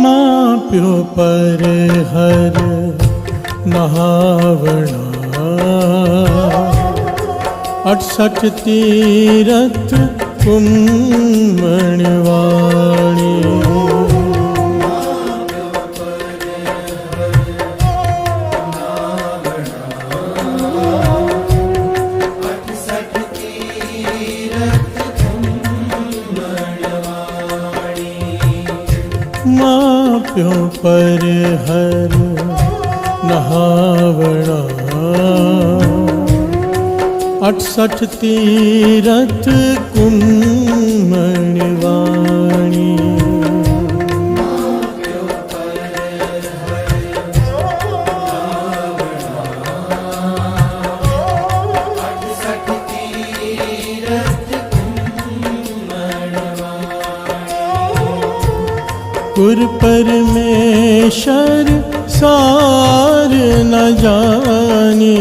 मां प्यो पर हर नहावणा 68 तीरथ कुम्मणवाणी। मां प्यो पर हर नहावणा 68 तीरथ कुम्मणवाणी। गुर परमेश्वर सार न जाने।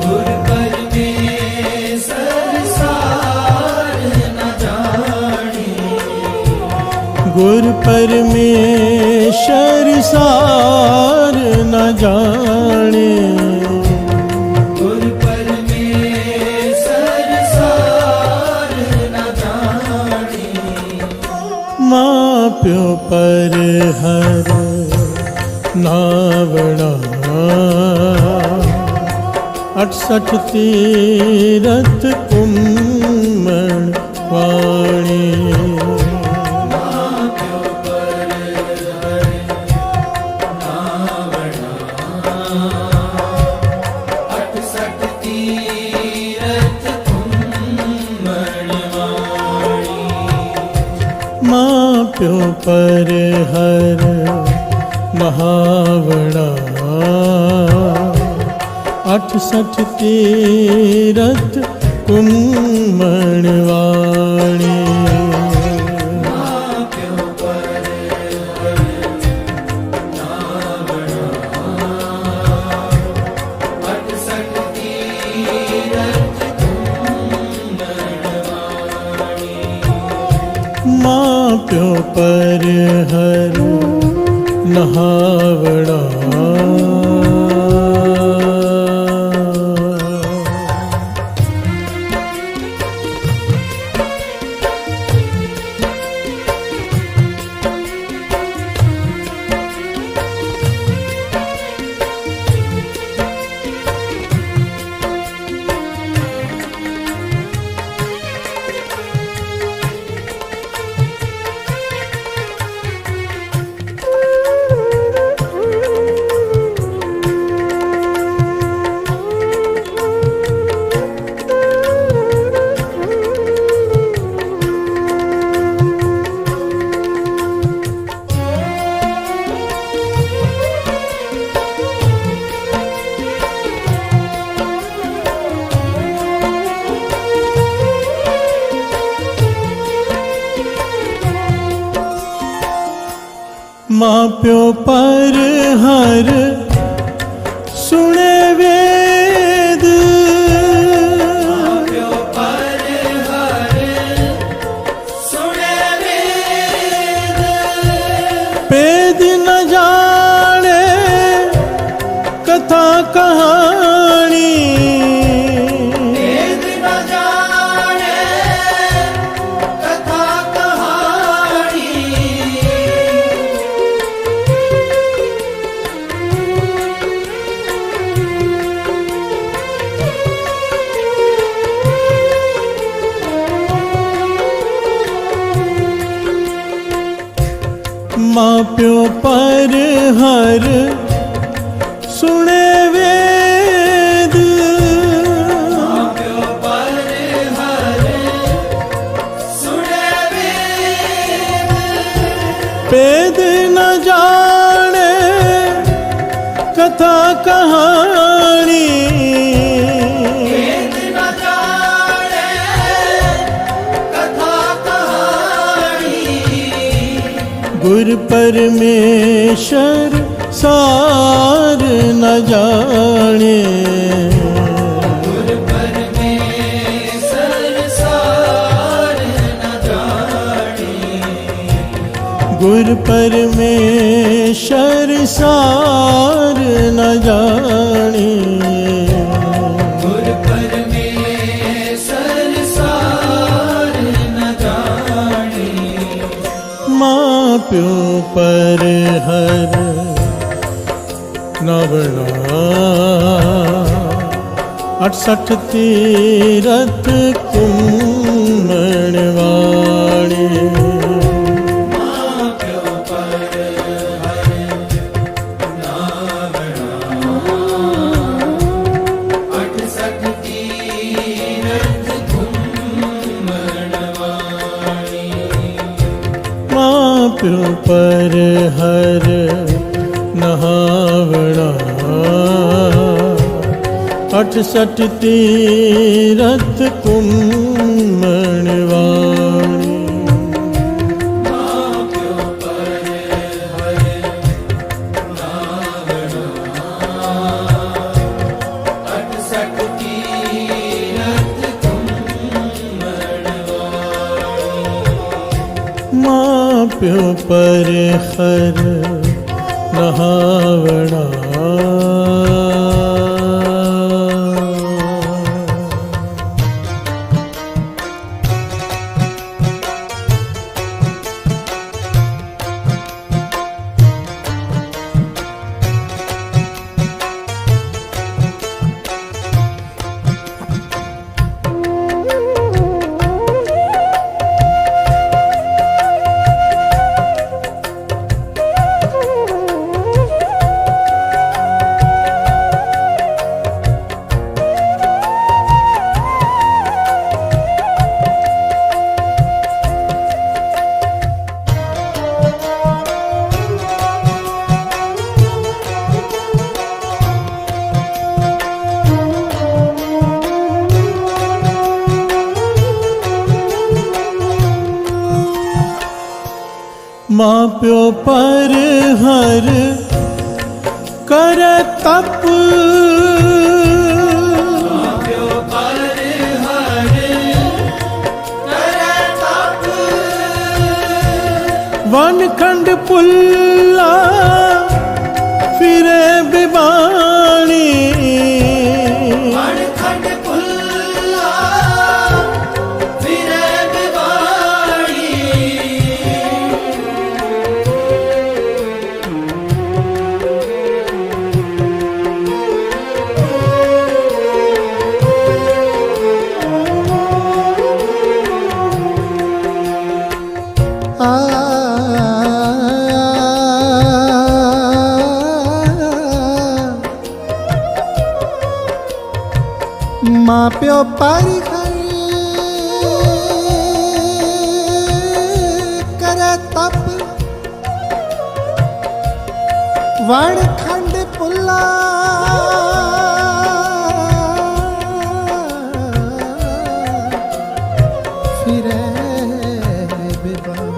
गुर परमेश्वर सार न जाने। गुर परमेश्वर सार न जाने। गुर परमेश्वर सार न जाने। मां प्यो पर हर नावणा 68 तीरथ कुम्मणवाणी। मां प्यो पर हर नहावणा 68 तीरथ कुम्मणवाणी। मां प्यो पर हर नहावणा। मां प्यो पर हर सुने वेद। मां प्यो पर हर सुने वेद। भेद न जाने कथा कहानी। भेद न जाने कथा कहानी। मां प्यो पर हर सुने वेद। मां प्यो पर हर सुने वेद। भेद न जाने कथा कहानी। भेद न जाने कथा कहानी। गुर परमेश्वर सार न जाने। गुर परमेश्वर सार न जाने। गुर परमेश्वर सार न जाने, गुर परमेश्वर सार न जाने। माँ प्यो पर हर नवना 68 तीरथ कुम्भणवाणी। प्यो पर हर नहावना 68 तीरथ कुम्भणवाणी। माँ प्यो पर हर नहावना। माँ प्यो पर हर कर तप, माँ प्यो पर हर कर तप। वन खंड पुल्ला फिरे बिबाणी। वन खंड पुल्ला फिरे बिबाणी। माँ प्यो पर हर करे तप, वन खंड पुल्ला फिरे बिबाणी।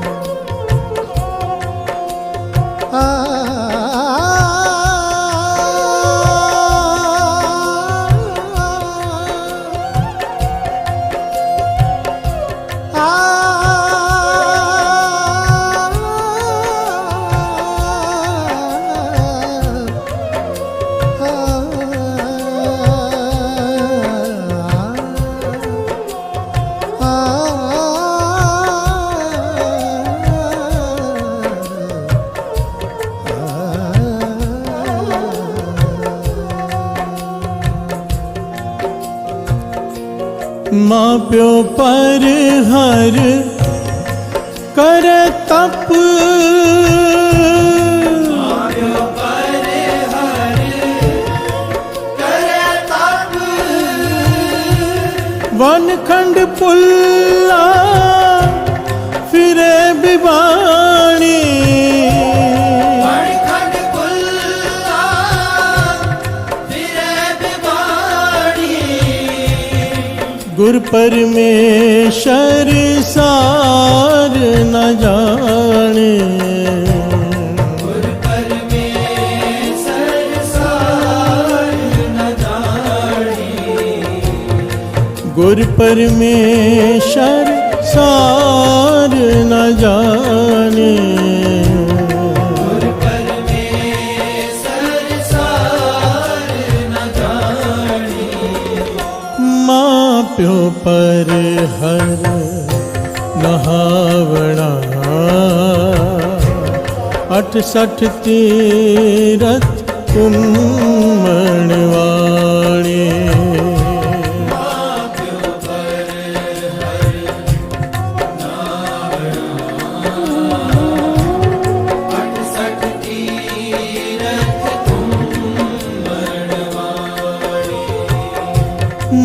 माँ प्यो पर हर कर तप, माँ प्यो पर हर कर तप। वन खंड पुल्ला फिरे बिबाणी। वन खंड पुल्ला फिरे बिबाणी। गुर परमेश्वर सार न जाने, गुर परमेश्वर सार न जाने। गुर परमेश्वर सार न जाने। पर हर नहावणा 68 तीरथ कुम्मणवाणे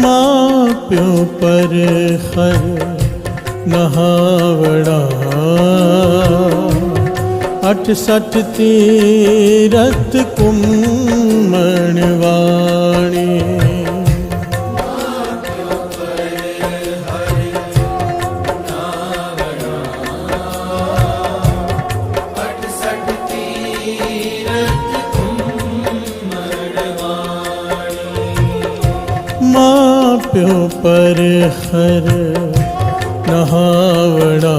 माँ प्यो पर हर नहावड़ा 68 तीरथ कुम्मणवाणे माँ प्यो पर हर नहावड़ा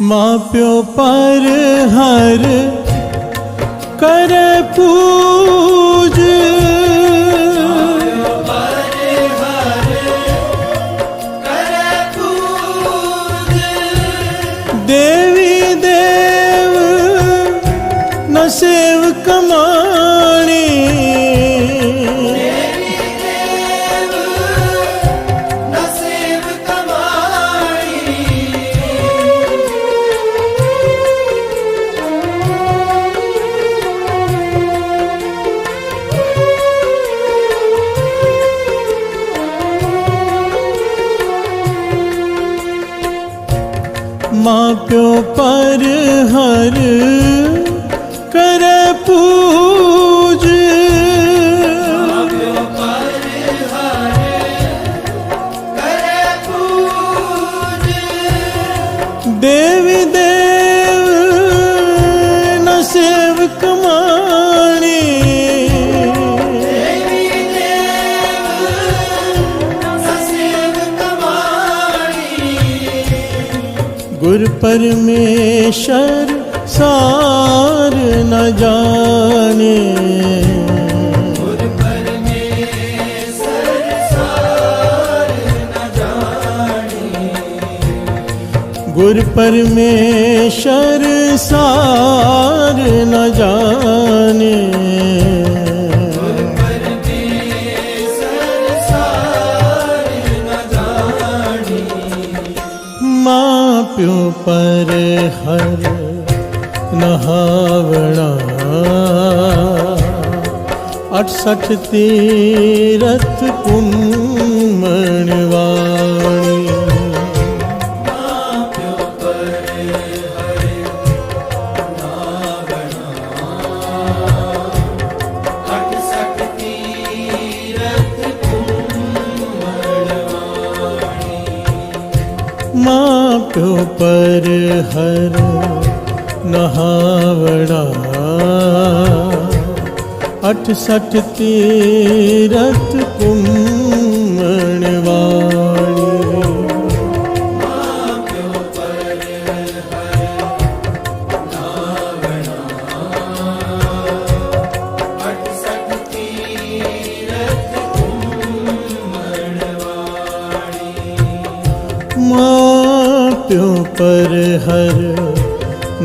माँ प्यो पर हर कर पूज देवी देव न सेव कमाणी माँ प्यो पर हर कर पूज देवी देव न सेव कमाणी गुर परमेश्वर सार न जाने गुर परमेश्वर सार न जाने गुर परमेश्वर सार न जाने गुर परमेश्वर सार न जाने माँ प्यो पर हर नहावणा 68 तीरथ कुम्मणवाणी माँ प्यो पर हर नहावड़ा 68 तीरथ कुम्मणवाणी माँ प्यो पर हर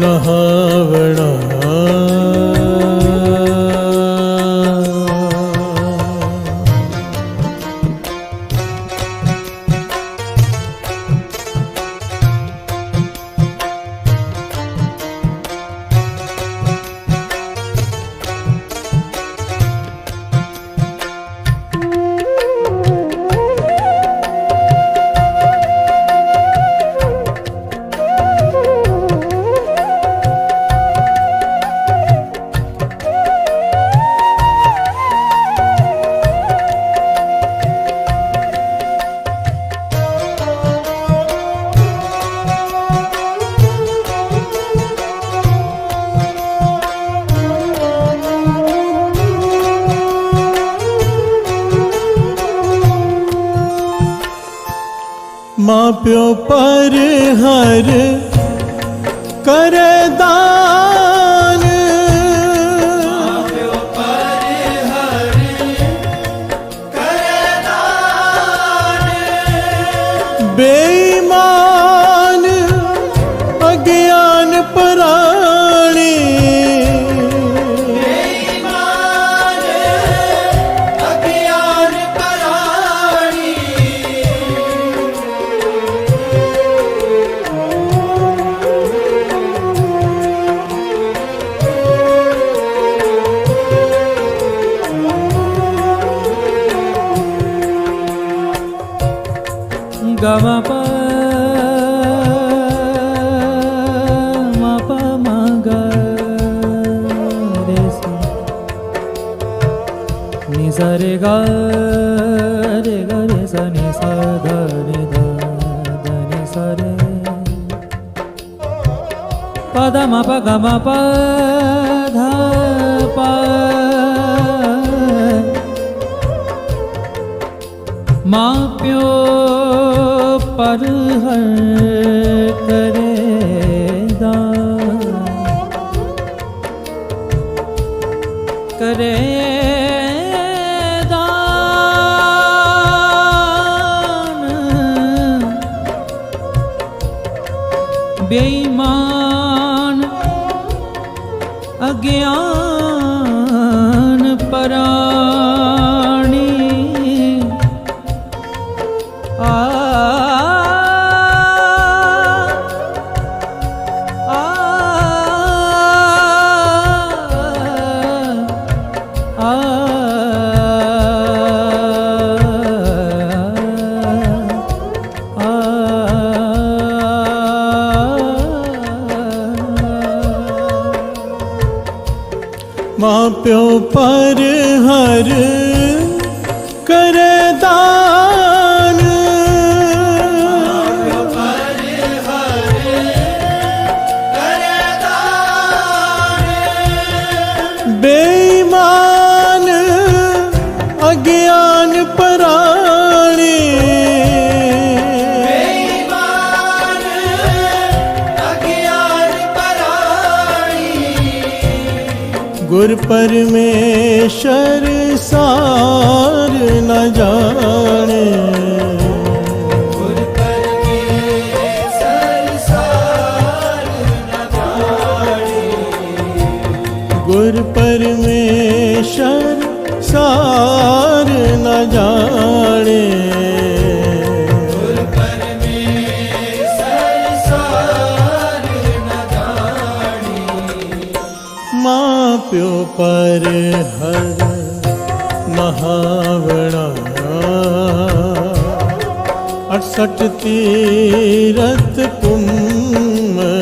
नहावड़ा माँ प्यो पर हर करे दान, माँ-प्यो पर हर करे दान। बेईमान अज्ञान पराणी, बेईमान अज्ञान पराणी। गम प म प म ग रे सा नि सा रे ग रे सा नि सा ध नि ध ध नि सा रे प ध म प ग म प ध प माँ प्यो पर हर करे दान, करे दान। बेईमान अज्ञान पराणी। आ आ आ माँ प्यो पर हर करे दान, माँ-प्यो पर हर करे दान। बेईमान अज्ञान पराणी, बेईमान अज्ञान पराणी। गुर परमेश्वर सार न जाने, गुर परमेश्वर सार न जाने। गुर परमेश्वर सार न जाने। गुर परमेश्वर सार न जाने। माँ प्यो पर हर महावणा, 68 तीरथ कुम्मणवाणी।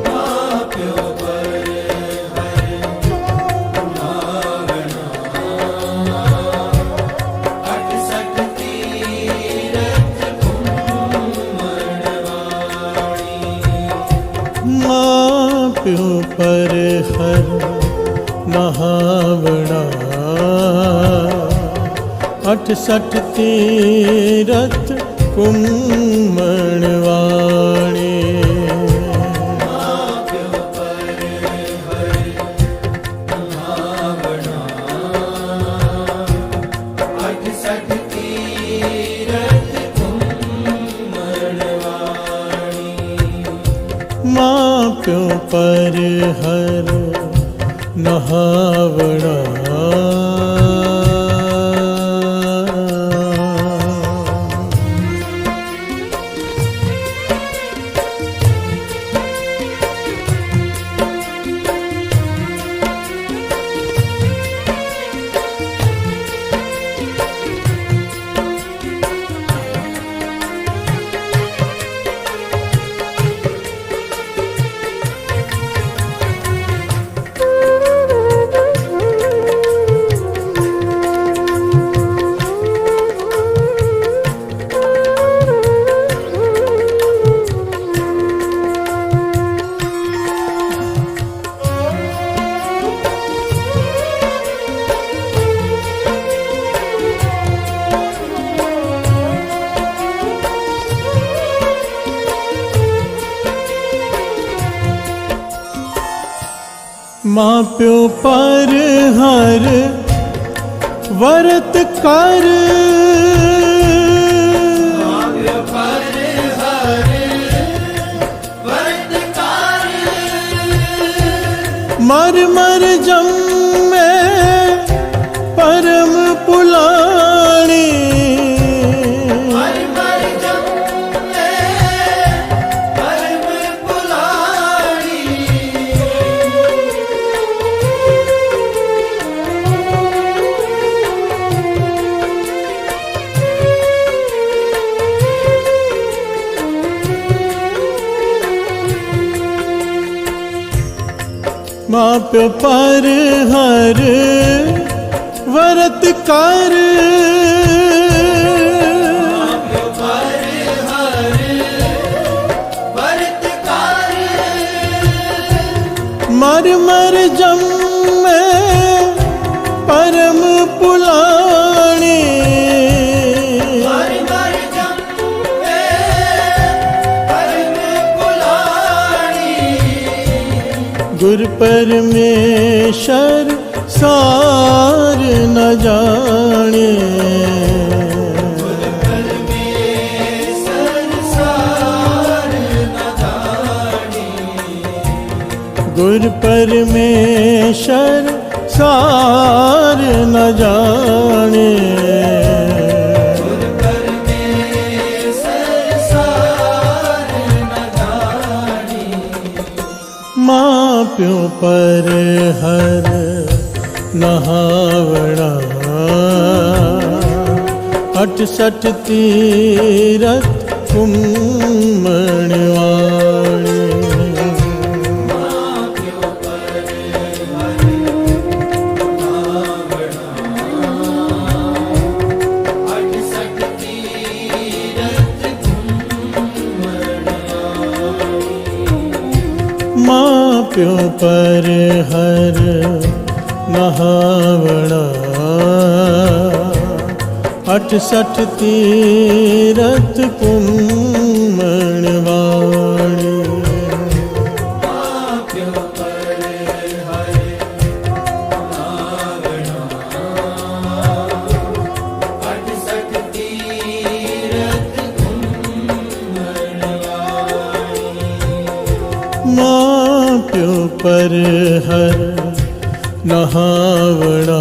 माँ-प्यो पर हर महावणा, 68 तीरथ कुम्मणवाणी। माँ प्यो पर हर महावणा, 68 तीरथ कुम्मणवाणी। माँ-प्यो पर हर महावणा, 68 तीरथ कुम्मणवाणी। माँ प्यो पर हर महावणा। माँ प्यो पर हर व्रत कर, मर मर जम्मे परम पुलाणी, माँ प्यो पर हर व्रत कर, मर मर जम्मे परम पुलाणी, गुर परमेश्वर सार न जाने, गुर परमेश्वर सार न जाने, माँ प्यो पर हर नहावणा, 68 तीरथ कुम्मणवाणी, माँ प्यो पर हर नहावणा, 68 तीरथ कुम्मणवाणी, माँ प्यो पर हर नहावणा,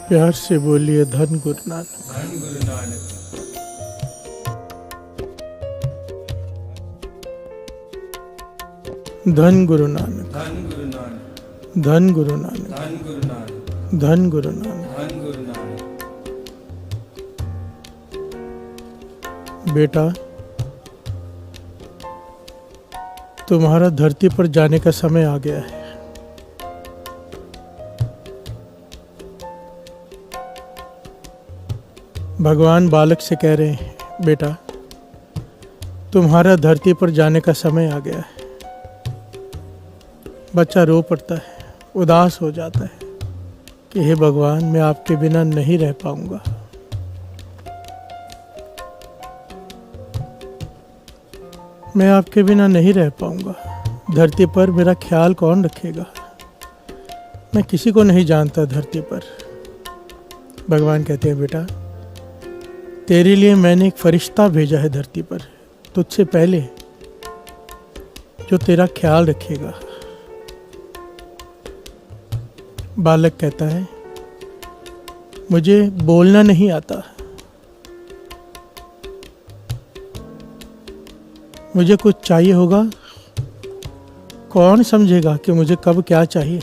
प्यार से बोलिए धन गुरु नानक। धन गुरु नानक। धन गुरु नानक, धन गुरु नानक। धन गुरु नानक, धन गुरु नानक। धन गुरु नानक। धन गुरु नानक। बेटा, तुम्हारा धरती पर जाने का समय आ गया है। भगवान बालक से कह रहे हैं, बेटा तुम्हारा धरती पर जाने का समय आ गया है। बच्चा रो पड़ता है, उदास हो जाता है कि हे भगवान, मैं आपके बिना नहीं रह पाऊंगा। मैं आपके बिना नहीं रह पाऊंगा। धरती पर मेरा ख्याल कौन रखेगा? मैं किसी को नहीं जानता धरती पर। भगवान कहते हैं, बेटा तेरे लिए मैंने एक फरिश्ता भेजा है धरती पर, तुझसे पहले, जो तेरा ख्याल रखेगा। बालक कहता है, मुझे बोलना नहीं आता, मुझे कुछ चाहिए होगा, कौन समझेगा कि मुझे कब क्या चाहिए,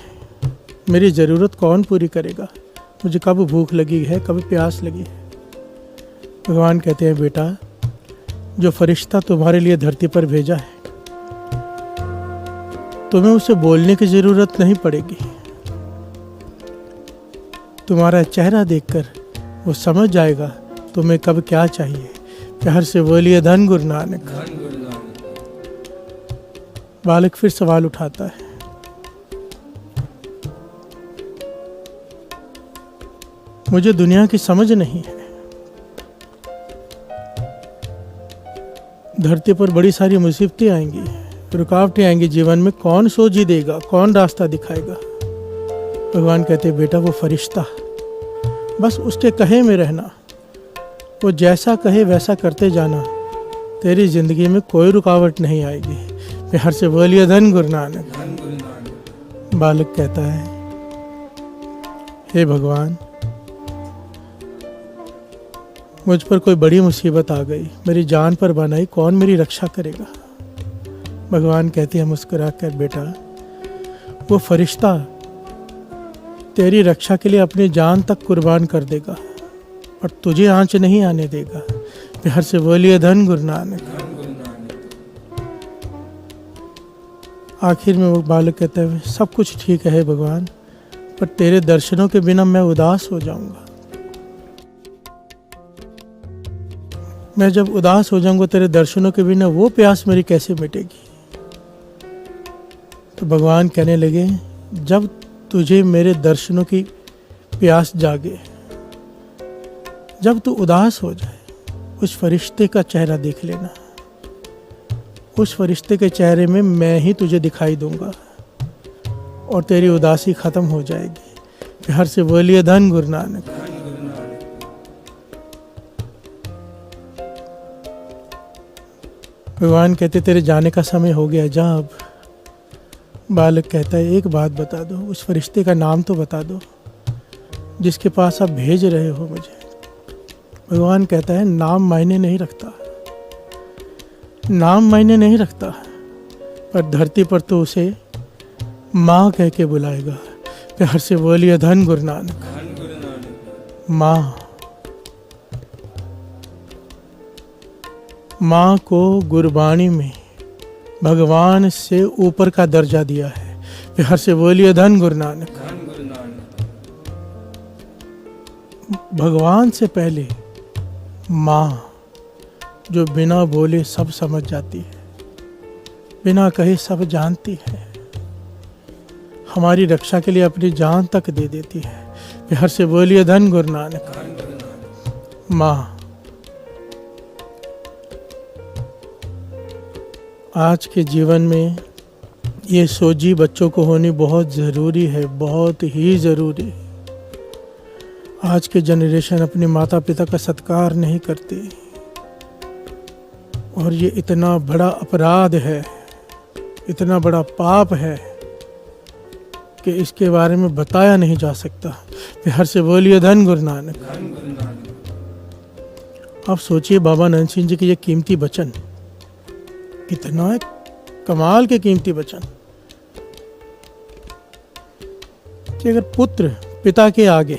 मेरी ज़रूरत कौन पूरी करेगा, मुझे कब भूख लगी है, कब प्यास लगी है। भगवान कहते हैं बेटा, जो फरिश्ता तुम्हारे लिए धरती पर भेजा है, तुम्हें उसे बोलने की ज़रूरत नहीं पड़ेगी। तुम्हारा चेहरा देखकर वो समझ जाएगा तुम्हें कब क्या चाहिए। प्यार से बोलिए धन गुरु नानक। धन गुरु नानक। बालक फिर सवाल उठाता है, मुझे दुनिया की समझ नहीं है, धरती पर बड़ी सारी मुसीबतें आएंगी, रुकावटें आएंगी जीवन में, कौन सोझी देगा, कौन रास्ता दिखाएगा। भगवान कहते बेटा वो फरिश्ता, बस उसके कहे में रहना, वो जैसा कहे वैसा करते जाना, तेरी जिंदगी में कोई रुकावट नहीं आएगी। प्यार से बोलिए धन गुरु नानक। धन गुरु नानक। बालक कहता है, हे भगवान, मुझ पर कोई बड़ी मुसीबत आ गई, मेरी जान पर बनाई, कौन मेरी रक्षा करेगा। भगवान कहते हैं मुस्कुरा कर, बेटा वो फरिश्ता तेरी रक्षा के लिए अपनी जान तक कुर्बान कर देगा, पर तुझे आंच नहीं आने देगा। प्यार से बोलिए धन गुरु नानक। धन गुरु नानक। आखिर में वो बालक कहता है, सब कुछ ठीक है भगवान, पर तेरे दर्शनों के बिना मैं उदास हो जाऊंगा। मैं जब उदास हो जाऊंगा तेरे दर्शनों के बिना, वो प्यास मेरी कैसे मिटेगी। तो भगवान कहने लगे, जब तुझे मेरे दर्शनों की प्यास जागे, जब तू उदास हो जाए, उस फरिश्ते का चेहरा देख लेना, उस फरिश्ते के चेहरे में मैं ही तुझे दिखाई दूंगा और तेरी उदासी खत्म हो जाएगी। प्यार से बोलिए धन गुरु नानक। धन गुरु नानक। भगवान कहते तेरे जाने का समय हो गया, जा अब। बालक कहता है, एक बात बता दो, उस फरिश्ते का नाम तो बता दो जिसके पास आप भेज रहे हो मुझे। भगवान कहता है, नाम मायने नहीं रखता, नाम मायने नहीं रखता, पर धरती पर तो उसे माँ कह के बुलाएगा। प्यार से बोलिए धन गुरु नानक। धन गुरु नानक। माँ, माँ को गुरबाणी में भगवान से ऊपर का दर्जा दिया है। प्यार से बोलिए धन गुरु नानक। धन गुरु नानक। भगवान से पहले माँ, जो बिना बोले सब समझ जाती है, बिना कहे सब जानती है, हमारी रक्षा के लिए अपनी जान तक दे देती है। प्यार से बोलिए धन गुरु नानक। धन गुरु नानक। माँ, आज के जीवन में ये सोझी बच्चों को होनी बहुत ज़रूरी है, बहुत ही ज़रूरी। आज के जनरेशन अपने माता पिता का सत्कार नहीं करते और ये इतना बड़ा अपराध है, इतना बड़ा पाप है कि इसके बारे में बताया नहीं जा सकता। प्यार से बोलिए धन गुरु नानक। धन गुरु नानक। आप सोचिए बाबा नंद सिंह जी के ये कीमती वचन, कितना कमाल के कीमती वचन कि अगर पुत्र पिता के आगे,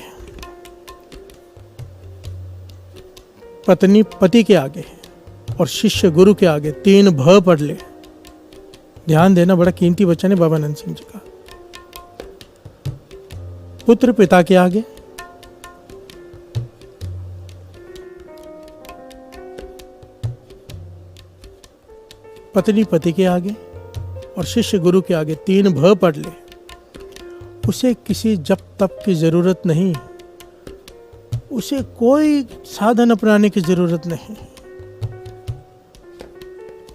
पत्नी पति के आगे और शिष्य गुरु के आगे 3 भ पढ़ ले। ध्यान देना, बड़ा कीमती वचन है बाबा नंद सिंह जी का। पुत्र पिता के आगे, पत्नी पति के आगे और शिष्य गुरु के आगे 3 भ पढ़ ले। उसे किसी जप तप की जरूरत नहीं, उसे कोई साधन अपनाने की जरूरत नहीं।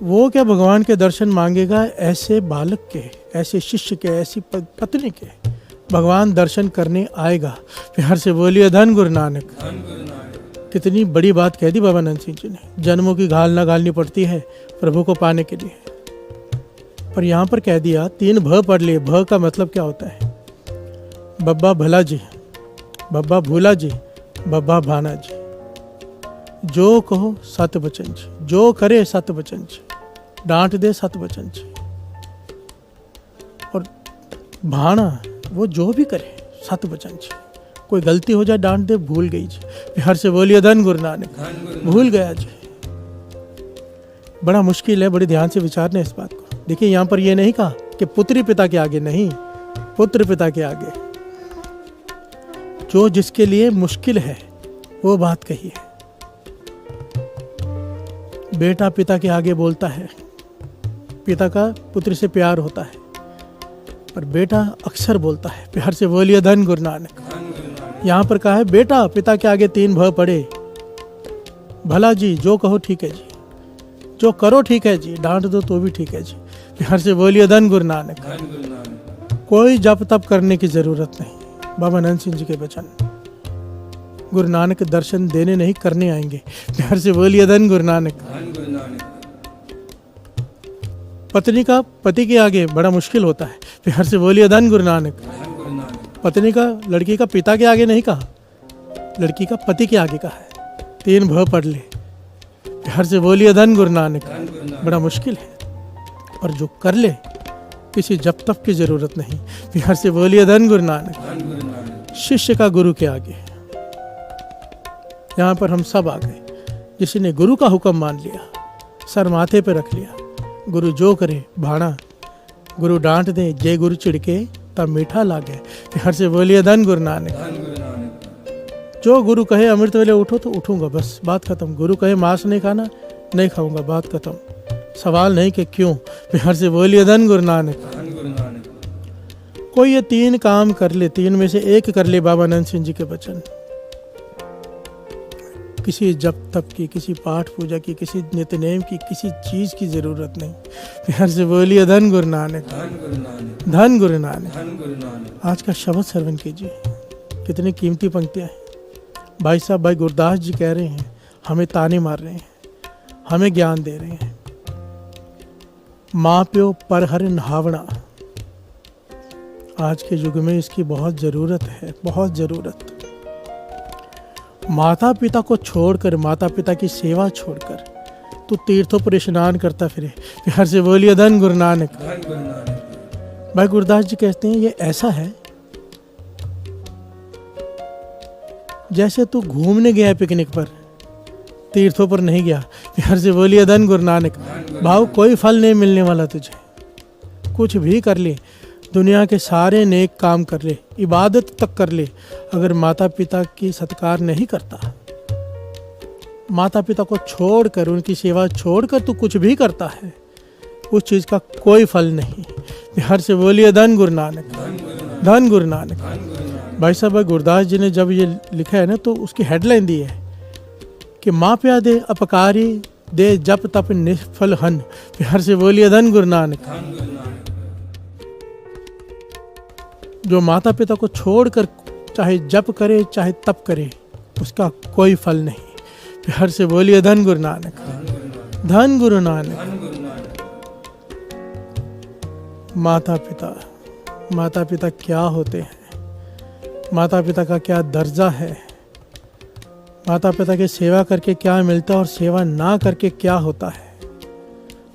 वो क्या भगवान के दर्शन मांगेगा, ऐसे बालक के, ऐसे शिष्य के, ऐसी पत्नी के भगवान दर्शन करने आएगा। प्यार से बोलिए धन गुरु नानक। धन गुरु नानक। कितनी बड़ी बात कह दी बाबा नंद सिंह जी ने। जन्मों की घाल ना घालनी पड़ती है प्रभु को पाने के लिए, पर यहाँ पर कह दिया 3 भ पढ़ लिए। भ का मतलब क्या होता है? बब्बा भला जी, बब्बा भूला जी, बब्बा भाना जी, जो कहो सत बचन जी, जो करे सत बचन जी, डांट दे सत बचन जी। और भाना वो जो भी करे सत बचन जी, कोई गलती हो जाए डांट दे, भूल गई जी, बिहार से बोलिए धन गुरु नानक, भूल गया जी। बड़ा मुश्किल है, बड़ी ध्यान से विचारने इस बात को। देखिए यहाँ पर ये नहीं कहा कि पुत्री पिता के आगे, नहीं, पुत्र पिता के आगे। जो जिसके लिए मुश्किल है वो बात कही है। बेटा पिता के आगे बोलता है, पिता का पुत्र से प्यार होता है, पर बेटा अक्सर बोलता है, प्यार से बोलिए धन गुरु नानक। यहाँ पर कहा है बेटा पिता के आगे 3 भ पड़े, भला जी जो कहो ठीक है जी, जो करो ठीक है जी, डांट दो तो भी ठीक है जी, प्यार से बोलिए धन गुरु नानक। कोई जप तप करने की जरूरत नहीं। बाबा नंद सिंह जी के वचन, गुरु नानक दर्शन देने नहीं करने आएंगे, प्यार से बोलिए धन गुरु नानक। पत्नी का पति के आगे बड़ा मुश्किल होता है, प्यार से बोलिए धन गुरु नानक। पत्नी का लड़की का पिता के आगे नहीं कहा, लड़की का पति के आगे कहा है। 3 भ पढ़ ले, प्यार से बोलिए धन गुरु नानक। बड़ा मुश्किल है, और जो कर ले किसी जप तप की जरूरत नहीं, प्यार से बोलिए धन गुरु नानक। शिष्य का गुरु के आगे, यहाँ पर हम सब आ गए। जिसने गुरु का हुक्म मान लिया, सर माथे पे रख लिया, गुरु जो करे भाना, गुरु डांट दे जय गुरु चिड़के तब मीठा लागे, प्यार से बोलिए धन गुरु नानक। जो गुरु कहे अमृत वेले उठो तो उठूंगा, बस बात खत्म। गुरु कहे मांस नहीं खाना, नहीं खाऊंगा, बात खत्म। सवाल नहीं कि क्यों, प्यार से बोलिए धन गुरु नानक। कोई ये 3 काम कर ले, 3 में से 1 कर ले, बाबा नंद सिंह जी के वचन। किसी जप तप की, किसी पाठ पूजा की, किसी नित्यनेम की, किसी चीज की जरूरत नहीं, प्यार से बोलिए धन गुरु नानक, धन गुरु नानक। आज का शब्द श्रवण कीजिए, कितनी कीमती पंक्तियां हैं। भाई साहब, भाई गुरदास जी कह रहे हैं, हमें ताने मार रहे हैं, हमें ज्ञान दे रहे हैं। माँ प्यो पर हर नहावना, आज के युग में इसकी बहुत ज़रूरत है, बहुत ज़रूरत। माता पिता को छोड़कर, माता पिता की सेवा छोड़कर तू तीर्थों पर स्नान करता फिरे, प्यार से बोलिए धन गुरु नानक। भाई गुरदास जी कहते हैं ये ऐसा है जैसे तू घूमने गया पिकनिक पर, तीर्थों पर नहीं गया, प्यार से बोलिए धन गुरु नानक। भाव कोई फल नहीं मिलने वाला तुझे, कुछ भी कर ले, दुनिया के सारे नेक काम कर ले, इबादत तक कर ले, अगर माता पिता की सत्कार नहीं करता, माता पिता को छोड़कर, उनकी सेवा छोड़कर तू कुछ भी करता है, उस चीज़ का कोई फल नहीं, प्यार से बोलिए धन गुरु नानक, धन गुरु नानक। भाई साहब, गुरदास जी ने जब ये लिखा है ना, तो उसकी हेडलाइन दी है कि माँ प्या दे अपकारी दे जप तप निष्फल हन, प्यार से बोलिए धन गुरु नानक। जो माता पिता को छोड़कर चाहे जप करे चाहे तप करे, उसका कोई फल नहीं, प्यार से बोलिए धन गुरु नानक, धन गुरु नानक। माता पिता, माता पिता क्या होते हैं, माता पिता का क्या दर्जा है, माता पिता की सेवा करके क्या मिलता है और सेवा ना करके क्या होता है।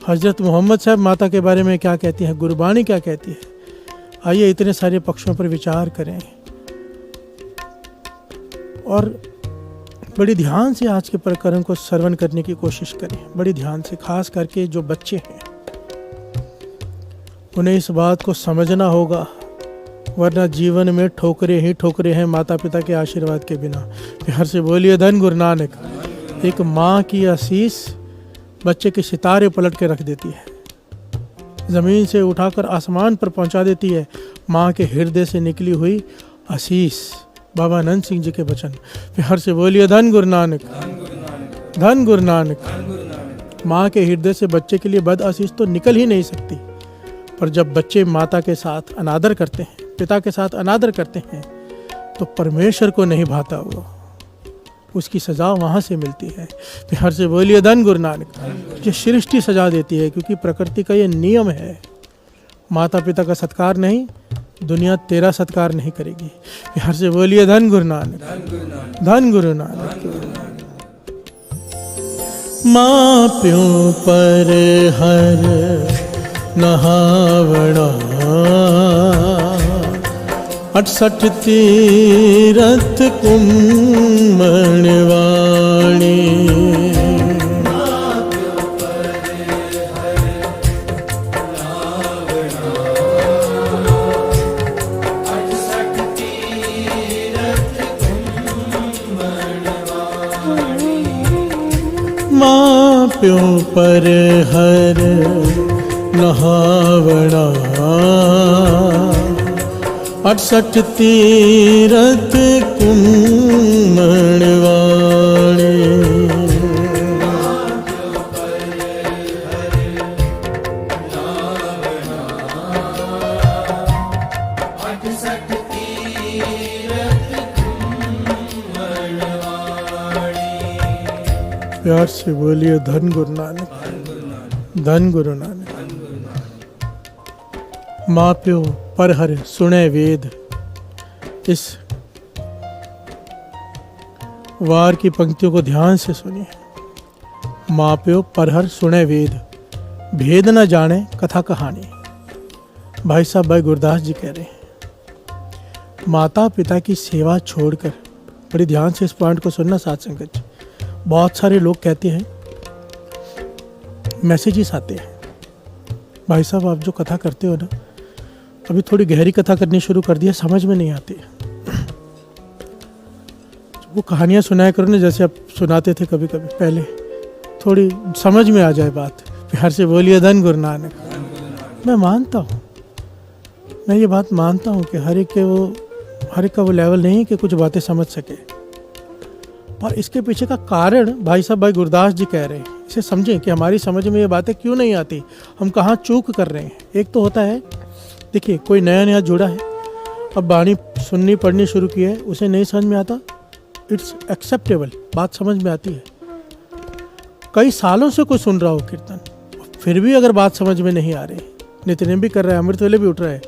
हजरत मोहम्मद साहब माता के बारे में क्या कहती है, गुरबाणी क्या कहती है। आइए इतने सारे पक्षों पर विचार करें और बड़ी ध्यान से आज के प्रकरण को श्रवण करने की कोशिश करें, बड़ी ध्यान से। खास करके जो बच्चे हैं उन्हें इस बात को समझना होगा, वरना जीवन में ठोकरे ही ठोकरे हैं माता पिता के आशीर्वाद के बिना। प्यार से बोलिए धन गुरु नानक। एक माँ की आशीष बच्चे के सितारे पलट के रख देती है, ज़मीन से उठाकर आसमान पर पहुंचा देती है। माँ के हृदय से निकली हुई आशीष, बाबा नंद सिंह जी के वचन। प्यार से बोलिए धन गुरु नानक, धन गुरु नानक। माँ के हृदय से बच्चे के लिए बद आशीष तो निकल ही नहीं सकती, पर जब बच्चे माता के साथ अनादर करते हैं, पिता के साथ अनादर करते हैं, तो परमेश्वर को नहीं भाता वो, उसकी सज़ा वहाँ से मिलती है। प्यार से बोलिए धन गुरु नानक। ये सृष्टि सजा देती है, क्योंकि प्रकृति का ये नियम है, माता पिता का सत्कार नहीं दुनिया तेरा सत्कार नहीं करेगी। प्यार से बोलिए धन गुरु नानक, धन गुरु नानक। माँ प्यों पर हर नहावड़ा, 68 तीरथ कुम्मणवाणी। माँ प्यों पर हर नहावड़ा, 68 तीरथ कुम्मणवाणी। प्यार से बोलिए धन गुरु नानक, धन गुरु नानक। माँ प्यो पर हर सुने वेद, इस वार की पंक्तियों को ध्यान से सुनिए। माँ प्यो पर हर सुने वेद, भेद न जाने कथा कहानी। भाई साहब भाई गुरदास जी कह रहे हैं, माता पिता की सेवा छोड़कर, बड़ी ध्यान से इस पॉइंट को सुनना साथ संगत जी। बहुत सारे लोग कहते हैं, मैसेजेस आते हैं, भाई साहब आप जो कथा करते हो ना, अभी थोड़ी गहरी कथा करनी शुरू कर दिया, समझ में नहीं आती। वो कहानियाँ सुनाया करो ना, जैसे आप सुनाते थे कभी कभी पहले, थोड़ी समझ में आ जाए बात। प्यार से बोलिए धन गुरु नानक। मैं मानता हूँ, मैं ये बात मानता हूँ कि हर एक का वो लेवल नहीं कि कुछ बातें समझ सके, और इसके पीछे का कारण भाई साहब भाई गुरदास जी कह रहे हैं। इसे समझें कि हमारी समझ में ये बातें क्यों नहीं आती, हम कहाँ चूक कर रहे हैं। एक तो होता है, देखिए कोई नया नया जुड़ा है, अब बाणी सुननी पढ़नी शुरू की है, उसे नहीं समझ में आता, इट्स एक्सेप्टेबल, बात समझ में आती है। कई सालों से कोई सुन रहा हो कीर्तन, फिर भी अगर बात समझ में नहीं आ रही, नित्य भी कर रहा है, अमृत वेले भी उठ रहा है,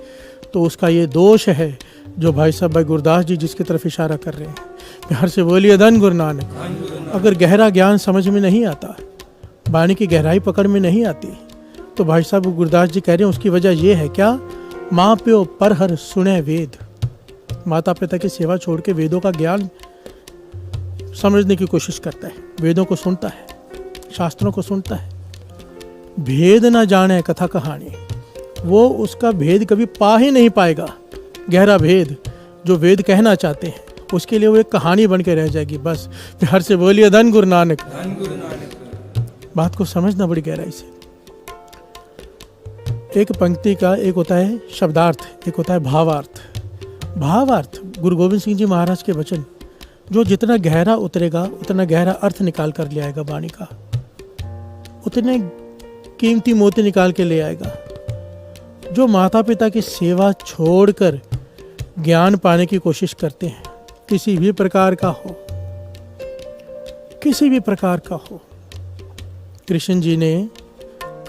तो उसका ये दोष है जो भाई साहब भाई गुरदास जी जिसकी तरफ इशारा कर रहे हैं। प्यार से बोलिए धन गुरु नानक। अगर गहरा ज्ञान समझ में नहीं आता, वाणी की गहराई पकड़ में नहीं आती, तो भाई साहब गुरदास जी कह रहे हैं उसकी वजह यह है क्या, माँ प्यो पर हर सुने वेद। माता पिता की सेवा छोड़ के वेदों का ज्ञान समझने की कोशिश करता है, वेदों को सुनता है, शास्त्रों को सुनता है, भेद ना जाने कथा कहानी। वो उसका भेद कभी पा ही नहीं पाएगा, गहरा भेद जो वेद कहना चाहते हैं, उसके लिए वो एक कहानी बन के रह जाएगी बस। प्यार से बोलिए धन गुरु नानक। बात को समझना बड़ी गहराई से। एक पंक्ति का एक होता है शब्दार्थ, एक होता है भावार्थ। भावार्थ गुरु गोविंद सिंह जी महाराज के वचन, जो जितना गहरा उतरेगा उतना गहरा अर्थ निकाल कर ले आएगा, वाणी का उतने कीमती मोती निकाल के ले आएगा। जो माता पिता की सेवा छोड़कर ज्ञान पाने की कोशिश करते हैं, किसी भी प्रकार का हो, किसी भी प्रकार का हो। कृष्ण जी ने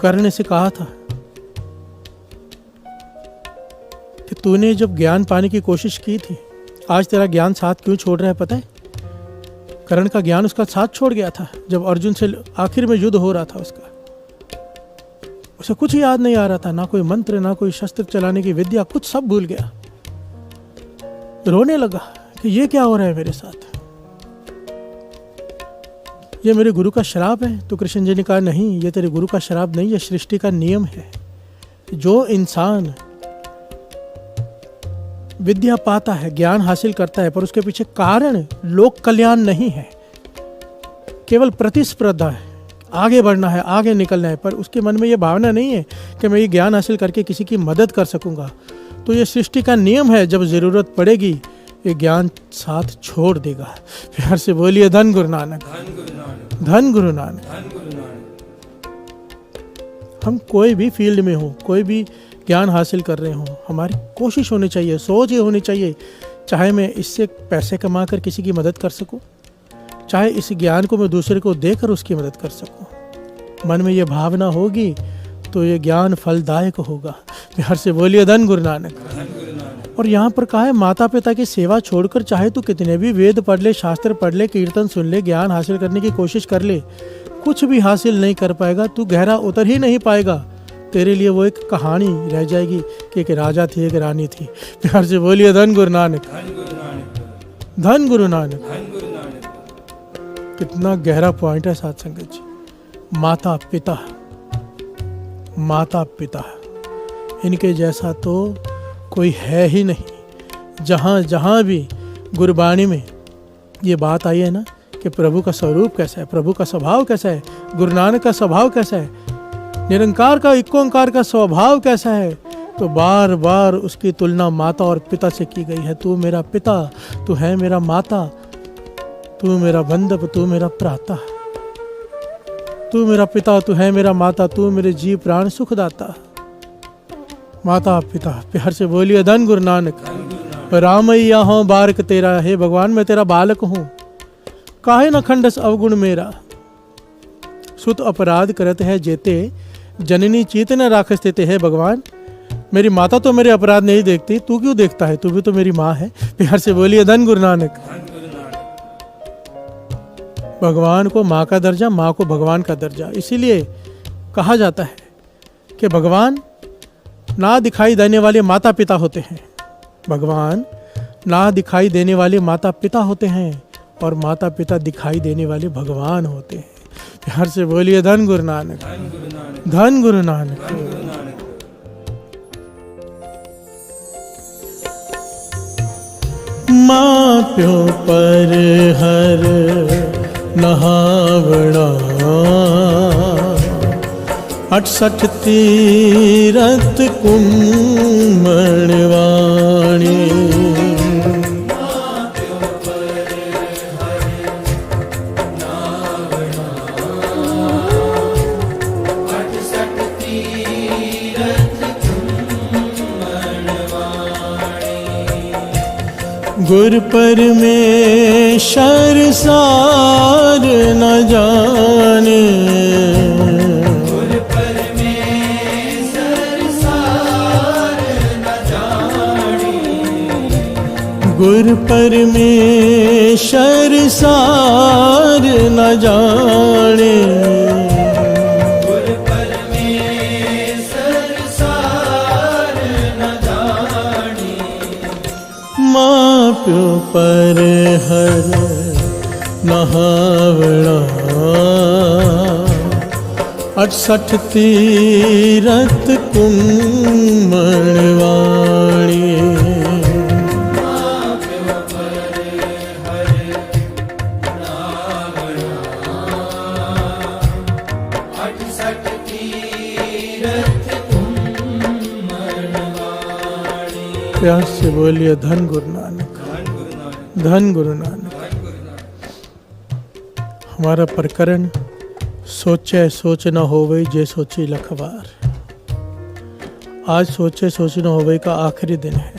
कर्ण से कहा था कि तूने जब ज्ञान पाने की कोशिश की थी, आज तेरा ज्ञान साथ क्यों छोड़ रहा है पता है? कर्ण का ज्ञान उसका साथ छोड़ गया था जब अर्जुन से आखिर में युद्ध हो रहा था। उसे कुछ याद नहीं आ रहा था, ना कोई मंत्र, ना कोई शस्त्र चलाने की विद्या, कुछ सब भूल गया। रोने लगा कि ये क्या हो रहा है मेरे साथ, ये मेरे गुरु का श्राप है। तो कृष्ण जी ने कहा नहीं, ये तेरे गुरु का श्राप नहीं, ये सृष्टि का नियम है। जो इंसान विद्या पाता है, ज्ञान हासिल करता है, पर उसके पीछे कारण लोक कल्याण नहीं है, केवल प्रतिस्पर्धा है, आगे बढ़ना है, आगे निकलना है, पर उसके मन में ये भावना नहीं है कि मैं ये ज्ञान हासिल करके किसी की मदद कर सकूंगा, तो ये सृष्टि का नियम है, जब जरूरत पड़ेगी ये ज्ञान साथ छोड़ देगा। प्यार से बोलिए धन गुरु नानक, धन गुरु नानक। हम कोई भी फील्ड में हो, कोई भी ज्ञान हासिल कर रहे हो, हमारी कोशिश होनी चाहिए, सोच ये होनी चाहिए, चाहे मैं इससे पैसे कमा कर किसी की मदद कर सकूं, चाहे इस ज्ञान को मैं दूसरे को देकर उसकी मदद कर सकूं। मन में ये भावना होगी तो ये ज्ञान फलदायक होगा। प्यार से बोलिए धन गुरु नानक। और यहाँ पर कहा है माता पिता की सेवा छोड़कर चाहे तू कितने भी वेद पढ़ ले, शास्त्र पढ़ ले, कीर्तन सुन ले, ज्ञान हासिल करने की कोशिश कर ले, कुछ भी हासिल नहीं कर पाएगा, तू गहरा उतर ही नहीं पाएगा। तेरे लिए वो एक कहानी रह जाएगी कि एक राजा थी, एक रानी थी। प्यार से बोलिए धन गुरु नानक, धन गुरु नानक, धन गुरु नानक। धन गुरु नानक। कितना गहरा पॉइंट है साथ संगत जी। माता पिता, माता पिता इनके जैसा तो कोई है ही नहीं। जहाँ जहाँ भी गुरबाणी में ये बात आई है ना कि प्रभु का स्वरूप कैसा है, प्रभु का स्वभाव कैसा है, गुरु नानक का स्वभाव कैसा है, निरंकार का इक्को ओंकार का स्वभाव कैसा है, तो बार बार उसकी तुलना माता और पिता से की गई है। तू मेरा पिता, तू है मेरा माता, तू मेरा बंधप, तू मेरा प्राता, तू मेरा पिता, तू है मेरा माता, तू मेरे जीव प्राण सुखदाता। माता पिता, प्यार से बोलिए धन गुरु नानक। रामैया हो बारक तेरा, हे भगवान मैं तेरा बालक हूँ, काहे न खंडस अवगुण मेरा। सुत अपराध करत है जेते, जननी चीत न राखस देते। है भगवान मेरी माता तो मेरे अपराध नहीं देखती, तू क्यों देखता है, तू भी तो मेरी माँ है। प्यार से बोलिए धन गुरु नानक। भगवान को माँ का दर्जा, माँ को भगवान का दर्जा। इसीलिए कहा जाता है कि भगवान ना दिखाई देने वाले माता पिता होते हैं, भगवान ना दिखाई देने वाले माता पिता होते हैं, और माता पिता दिखाई देने वाले भगवान होते हैं। प्यार से बोलिए धन गुरु नानक, धन गुरु नानक। माँ प्यो पर हर नहावड़ा, 68 तीरथ कुम्मणवाणी। गुर परमेश्वर सार न जाने, गुर परमेश्वर सार न जाने, गुर परमेश्वर सार न जाने। माँ प्यो पर हर नहावड़ा, 68 तीरथ कुम्मणवाणी। प्यार से बोलिए धन गुरु नानक, धन गुरु नानक। हमारा प्रकरण सोचे सोच न होवे जे सोची लखवार। आज सोचे सोच न होवे का आखिरी दिन है।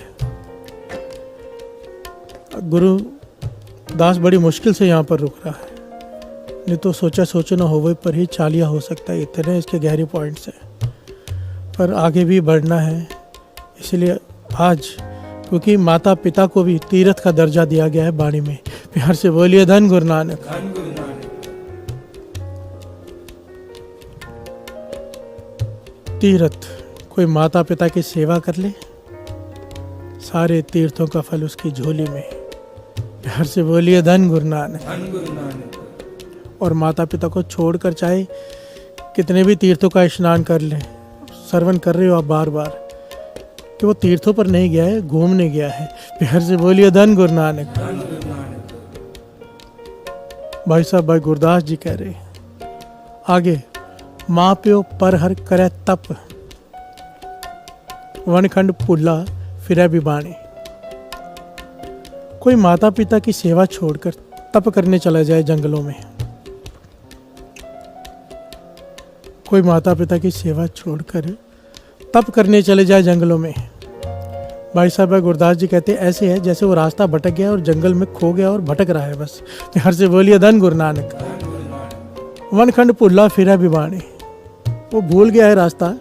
गुरु दास बड़ी मुश्किल से यहाँ पर रुक रहा है, नहीं तो सोचा सोच न होवे पर ही चालिया हो सकता है। इतने इसके गहरे पॉइंट्स हैं, पर आगे भी बढ़ना है। इसलिए आज क्योंकि माता पिता को भी तीर्थ का दर्जा दिया गया है वाणी में। प्यार से बोलिए धन गुरु नानक, तीर्थ। कोई माता पिता की सेवा कर ले, सारे तीर्थों का फल उसकी झोली में। प्यार से बोलिए धन गुरु नानक। और माता पिता को छोड़कर चाहे कितने भी तीर्थों का स्नान कर ले, श्रवण कर रहे हो आप बार बार कि वो तीर्थों पर नहीं गया है, घूमने गया है। प्यार से बोलिए धन गुरु नानक। भाई साहब, भाई गुरदास जी कह रहे आगे, माँ प्यो पर हर करे तप, वनखंड पुल्ला फिरे बिबाने। कोई माता पिता की सेवा छोड़कर तप करने चला जाए जंगलों में, कोई माता पिता की सेवा छोड़कर तप करने चले जाए जंगलों में। भाई साहब गुरदास जी कहते ऐसे है जैसे वो रास्ता भटक गया और जंगल में खो गया और भटक रहा है बस। प्यार से बोलिए धन गुरु नानक। वनखंड पुल्ला फिरा बिबाने, वो भूल गया है रास्ता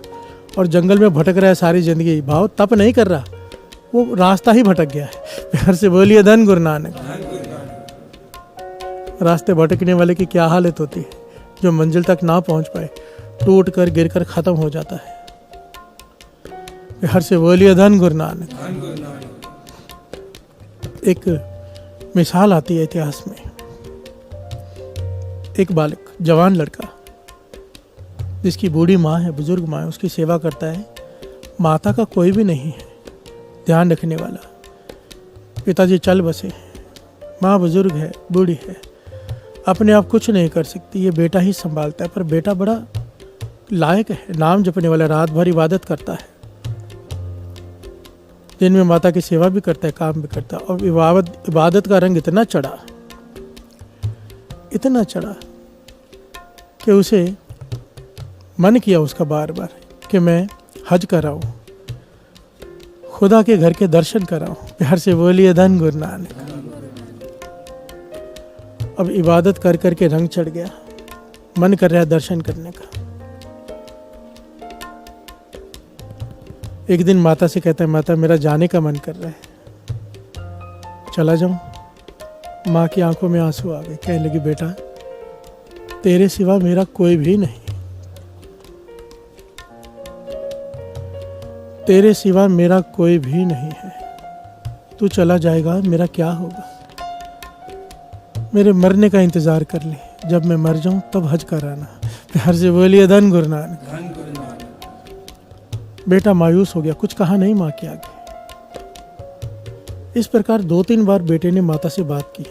और जंगल में भटक रहा है सारी जिंदगी। भाव तप नहीं कर रहा, वो रास्ता ही भटक गया है। प्यार से बोलिए धन गुरु नानक। रास्ते भटकने वाले की क्या हालत होती है, जो मंजिल तक ना पहुंच पाए, टूट कर गिर कर ख़त्म हो जाता है। प्यार से बोलिए धन गुरु नानक। एक मिसाल आती है इतिहास में। एक बालक, जवान लड़का, जिसकी बूढ़ी माँ है, बुजुर्ग माँ है, उसकी सेवा करता है। माता का कोई भी नहीं है ध्यान रखने वाला। पिताजी चल बसे, माँ बुजुर्ग है, बूढ़ी है, अपने आप कुछ नहीं कर सकती, ये बेटा ही संभालता है। पर बेटा बड़ा लायक है, नाम जपने वाला, रात भर इबादत करता है, दिन में माता की सेवा भी करता है, काम भी करता है। और इबादत का रंग इतना चढ़ा कि उसे मन किया उसका बार बार कि मैं हज कराऊं, खुदा के घर के दर्शन कराऊं। प्यार से बोलिए धन गुरु नानक। अब इबादत कर कर के रंग चढ़ गया, मन कर रहा है दर्शन करने का। एक दिन माता से कहता है, माता मेरा जाने का मन कर रहा है, चला जाऊं। माँ की आंखों में आंसू आ गए, कहने लगी बेटा तेरे सिवा मेरा कोई भी नहीं, तेरे सिवा मेरा कोई भी नहीं है, तू चला जाएगा मेरा क्या होगा। मेरे मरने का इंतजार कर ले, जब मैं मर जाऊं तब हज कराना। प्यार से बोलिए धन गुरु नानक। बेटा मायूस हो गया, कुछ कहा नहीं माँ के आगे। इस प्रकार 2-3 बार बेटे ने माता से बात की।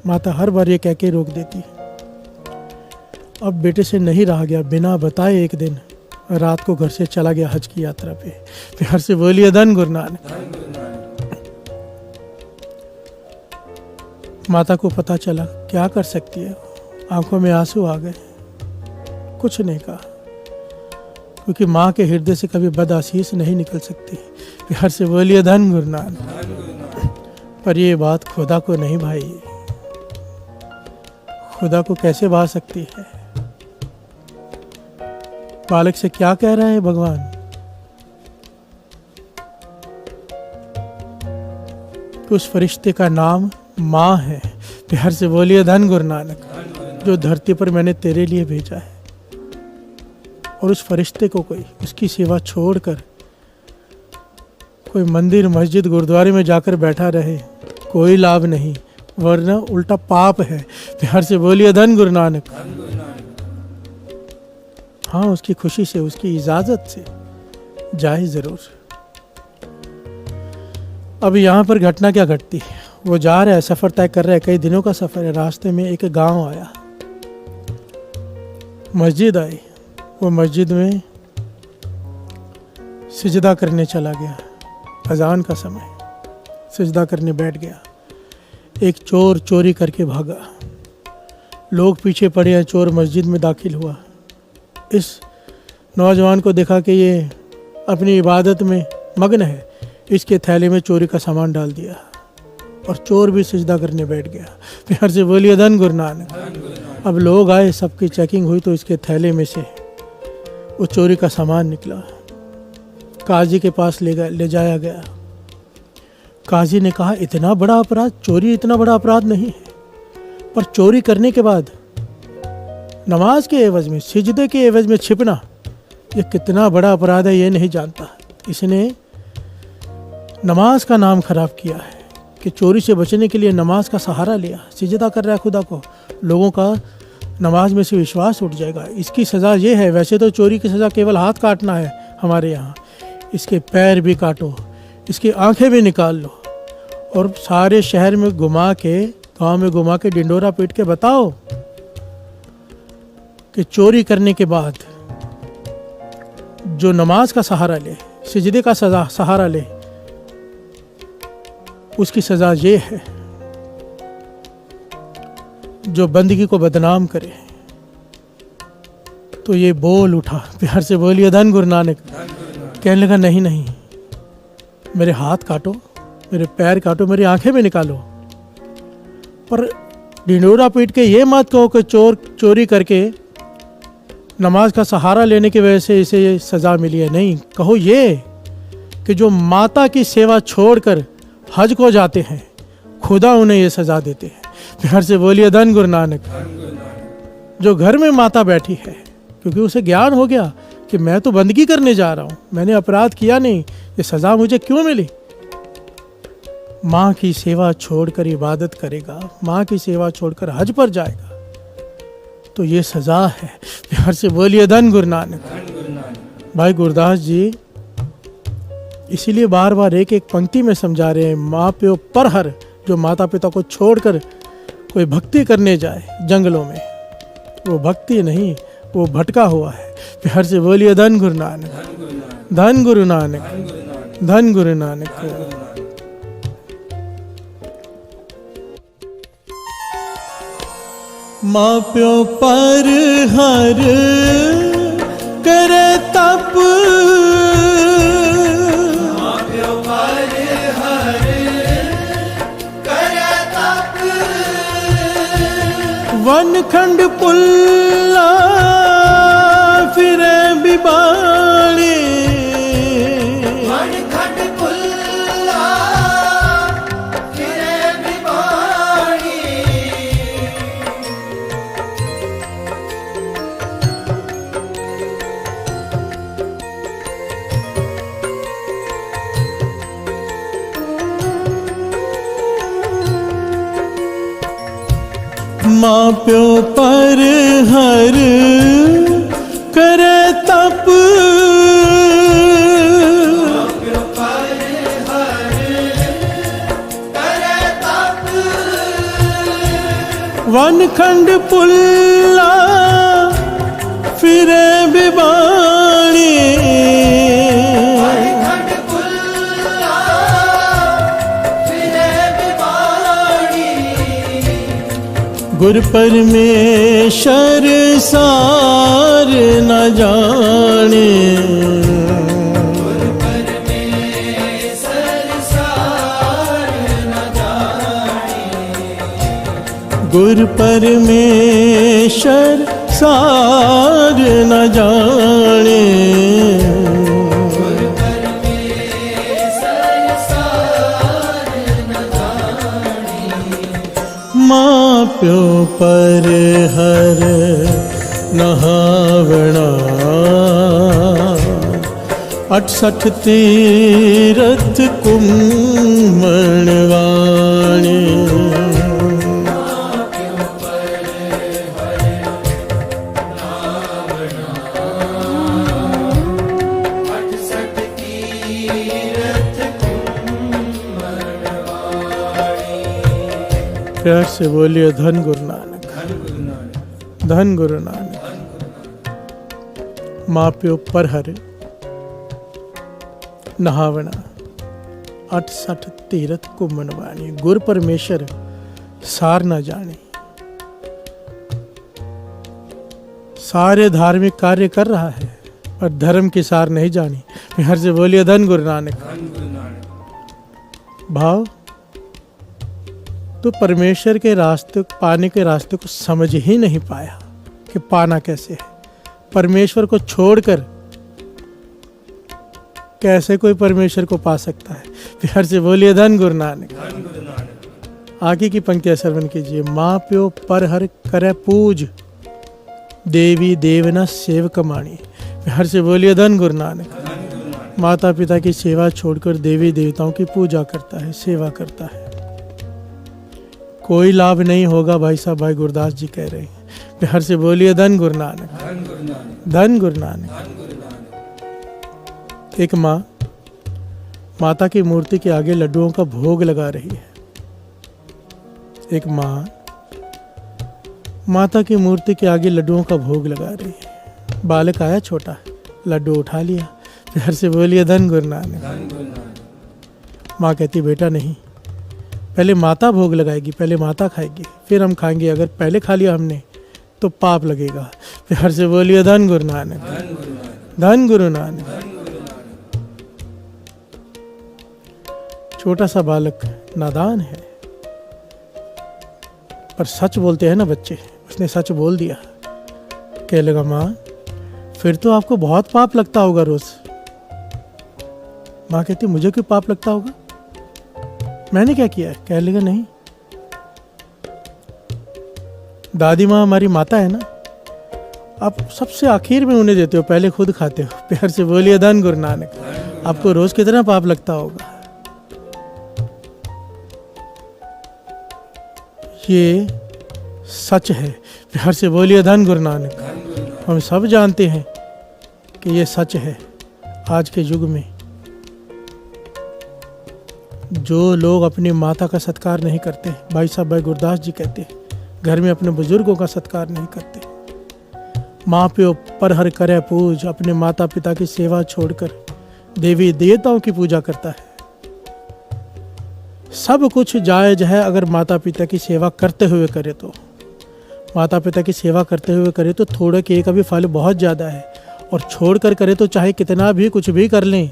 माता हर बार ये कह के रोक देती है। अब बेटे से नहीं रहा गया, बिना बताए एक दिन रात को घर से चला गया हज की यात्रा पे। प्यार से बोलिए धन गुरु नानक। माता को पता चला, क्या कर सकती है, आंखों में आंसू आ गए, कुछ नहीं कहा, क्योंकि माँ के हृदय से कभी बदआशीष नहीं निकल सकती। प्यार से बोलिए धन गुरु नानक। पर ये बात खुदा को नहीं भाई, खुदा को कैसे भा सकती है। बालक से क्या कह रहे हैं भगवान, उस फरिश्ते का नाम माँ है। प्यार से बोलिए धन गुरु नानक, जो धरती पर मैंने तेरे लिए भेजा है। और उस फरिश्ते को कोई उसकी सेवा छोड़कर कोई मंदिर मस्जिद गुरुद्वारे में जाकर बैठा रहे, कोई लाभ नहीं, वरना उल्टा पाप है। प्यार से बोलिए धन गुरु नानक। हाँ, उसकी खुशी से, उसकी इजाजत से जाए जरूर। अब यहाँ पर घटना क्या घटती है, वो जा रहा है, सफ़र तय कर रहा है, कई दिनों का सफ़र है। रास्ते में एक गांव आया, मस्जिद आई, वो मस्जिद में सिजदा करने चला गया। अजान का समय, सिजदा करने बैठ गया। एक चोर चोरी करके भागा, लोग पीछे पड़े हैं, चोर मस्जिद में दाखिल हुआ। इस नौजवान को देखा कि ये अपनी इबादत में मग्न है, इसके थैले में चोरी का सामान डाल दिया और चोर भी सिजदा करने बैठ गया। प्यार से बोलिए धन गुरु नानक। अब लोग आए, सबकी चेकिंग हुई तो इसके थैले में से वो चोरी का सामान निकला। काजी के पास ले जाया गया। काजी ने कहा, इतना बड़ा अपराध, चोरी इतना बड़ा अपराध नहीं है, पर चोरी करने के बाद नमाज के एवज में, सिजदे के एवज में छिपना, ये कितना बड़ा अपराध है ये नहीं जानता। इसने नमाज का नाम खराब किया है कि चोरी से बचने के लिए नमाज का सहारा लिया, सिजदा कर रहा है खुदा को, लोगों का नमाज में से विश्वास उठ जाएगा। इसकी सज़ा ये है, वैसे तो चोरी की सज़ा केवल हाथ काटना है हमारे यहाँ, इसके पैर भी काटो, इसकी आंखें भी निकाल लो और सारे शहर में घुमा के, गांव में घुमा के डिंडोरा पीट के बताओ कि चोरी करने के बाद जो नमाज का सहारा ले, सिजदे का सहारा ले, उसकी सज़ा ये है। जो बंदगी को बदनाम करे, तो ये बोल उठा। प्यार से बोलिए धन गुरु नानक। कहने लगा, नहीं नहीं, मेरे हाथ काटो, मेरे पैर काटो, मेरी आंखें भी निकालो, पर ढिंडोरा पीट के ये मत कहो कि चोरी करके नमाज का सहारा लेने की वजह से इसे ये सज़ा मिली है। नहीं, कहो ये कि जो माता की सेवा छोड़कर हज को जाते हैं, खुदा उन्हें ये सजा देते हैं। प्यार से बोलिए धन गुरु नानक। जो घर में माता बैठी है, क्योंकि उसे ज्ञान हो गया कि मैं तो बंदगी करने जा रहा हूं, मैंने अपराध किया नहीं, ये सजा मुझे क्यों मिली। माँ की सेवा छोड़कर इबादत करेगा, माँ की सेवा छोड़कर हज पर जाएगा, तो ये सजा है। प्यार से बोलिए धन गुरु नानक। भाई गुरदास जी इसीलिए बार बार एक एक पंक्ति में समझा रहे हैं, माँ प्यो पर हर, जो माता पिता को छोड़कर कोई भक्ति करने जाए जंगलों में, वो भक्ति नहीं, वो भटका हुआ है। प्यार से बोलिए धन गुरु नानक, धन गुरु नानक, धन गुरु नानक। माँ प्यो पर हर करे तप, माँ प्यो पर हर करे तप, वन खंड पुल्ला फिरे बिबाड़ी, वन खंड पुल्ला फिरे बिबाड़ी, माँ प्यो पर हर करे तप, माँ प्यो पर हर करे तप, वन खंड पुल्ला फिरे बिबाड़ी, वन खंड पुल्ला फिरे बिबाड़ी, गुर परमेश्वर सार न जाने, परमेश्वर सार न जाने, गुर परमेश्वर सार न जाने, परमेश्वर सार न जाने, माँ प्यो पर हर नहावना, 68 तीरथ कुम्मणवाणी, प्यार से बोलिए धन गुरु नानक, धन गुरु नानक। माँ प्यो पर हर नहावना, 68 तीरथ कुम्मणवाणी, गुर परमेश्वर सार न जाने। सारे धार्मिक कार्य कर रहा है पर धर्म की सार नहीं जानी। प्यार से बोलिए धन गुरु नानक। भाव तो परमेश्वर के रास्ते, पाने के रास्ते को समझ ही नहीं पाया कि पाना कैसे है। परमेश्वर को छोड़कर कैसे कोई परमेश्वर को पा सकता है। प्यार से बोलिए धन गुरु नानक। आगे की पंक्तियां श्रवण कीजिए। माँ प्यो पर हर करे पूज, देवी देवना सेवक माणी। प्यार से बोलिए धन गुरु नानक। माता पिता की सेवा छोड़कर देवी देवताओं की पूजा करता है, सेवा करता है, कोई लाभ नहीं होगा। भाई साहब, भाई गुरदास जी कह रहे हैं। प्यार से बोलिए धन गुरु नानक, धन गुरु नानक। एक माँ माता की मूर्ति के आगे लड्डुओं का भोग लगा रही है। एक माँ माता की मूर्ति के आगे लड्डुओं का भोग लगा रही है। बालक आया छोटा, लड्डू उठा लिया। प्यार से बोलिए धन गुरु नानक। माँ कहती बेटा नहीं, पहले माता भोग लगाएगी, पहले माता खाएगी, फिर हम खाएंगे। अगर पहले खा लिया हमने तो पाप लगेगा। प्यार से बोलिए धन गुरु नानक, धन गुरु नानक। छोटा सा बालक नादान है, पर सच बोलते हैं ना बच्चे। उसने सच बोल दिया। कह लगा माँ फिर तो आपको बहुत पाप लगता होगा रोज। माँ कहती मुझे क्यों पाप लगता होगा, मैंने क्या किया है? कह लेगा नहीं, दादी माँ हमारी माता है ना, आप सबसे आखिर में उन्हें देते हो, पहले खुद खाते हो। प्यार से बोलिए धन गुरु नानक। आपको रोज कितना पाप लगता होगा। ये सच है। प्यार से बोलिए धन गुरु नानक। हम सब जानते हैं कि ये सच है। आज के युग में जो लोग अपनी माता का सत्कार नहीं करते, भाई साहब भाई गुरदास जी कहते हैं, घर में अपने बुजुर्गों का सत्कार नहीं करते, माँ प्यो पर हर करे पूज, अपने माता पिता की सेवा छोड़कर देवी देवताओं की पूजा करता है। सब कुछ जायज है अगर माता पिता की सेवा करते हुए करे तो। माता पिता की सेवा करते हुए करे तो थोड़े के का भी फल बहुत ज़्यादा है, और छोड़कर करे तो चाहे कितना भी कुछ भी कर लें,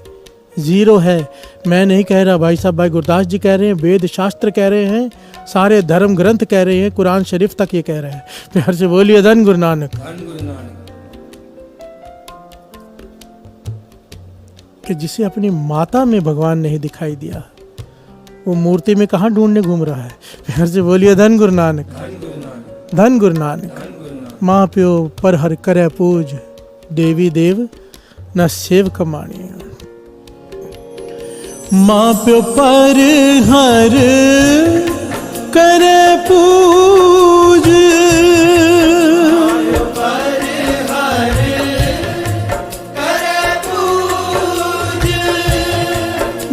ज़ीरो है। मैं नहीं कह रहा, भाई साहब भाई गुरदास जी कह रहे हैं, वेद शास्त्र कह रहे हैं, सारे धर्म ग्रंथ कह रहे हैं, कुरान शरीफ तक ये कह रहे हैं। प्यार से बोलिए धन गुरु नानक। कि जिसे अपनी माता में भगवान नहीं दिखाई दिया, वो मूर्ति में कहाँ ढूंढने घूम रहा है। प्यार से बोलिए धन गुरु नानक। धन गुरु नानक। माँ प्यो पर हर करे पूज, देवी देव न सेव कमाणी। माँ प्यो पर हर करे पूज,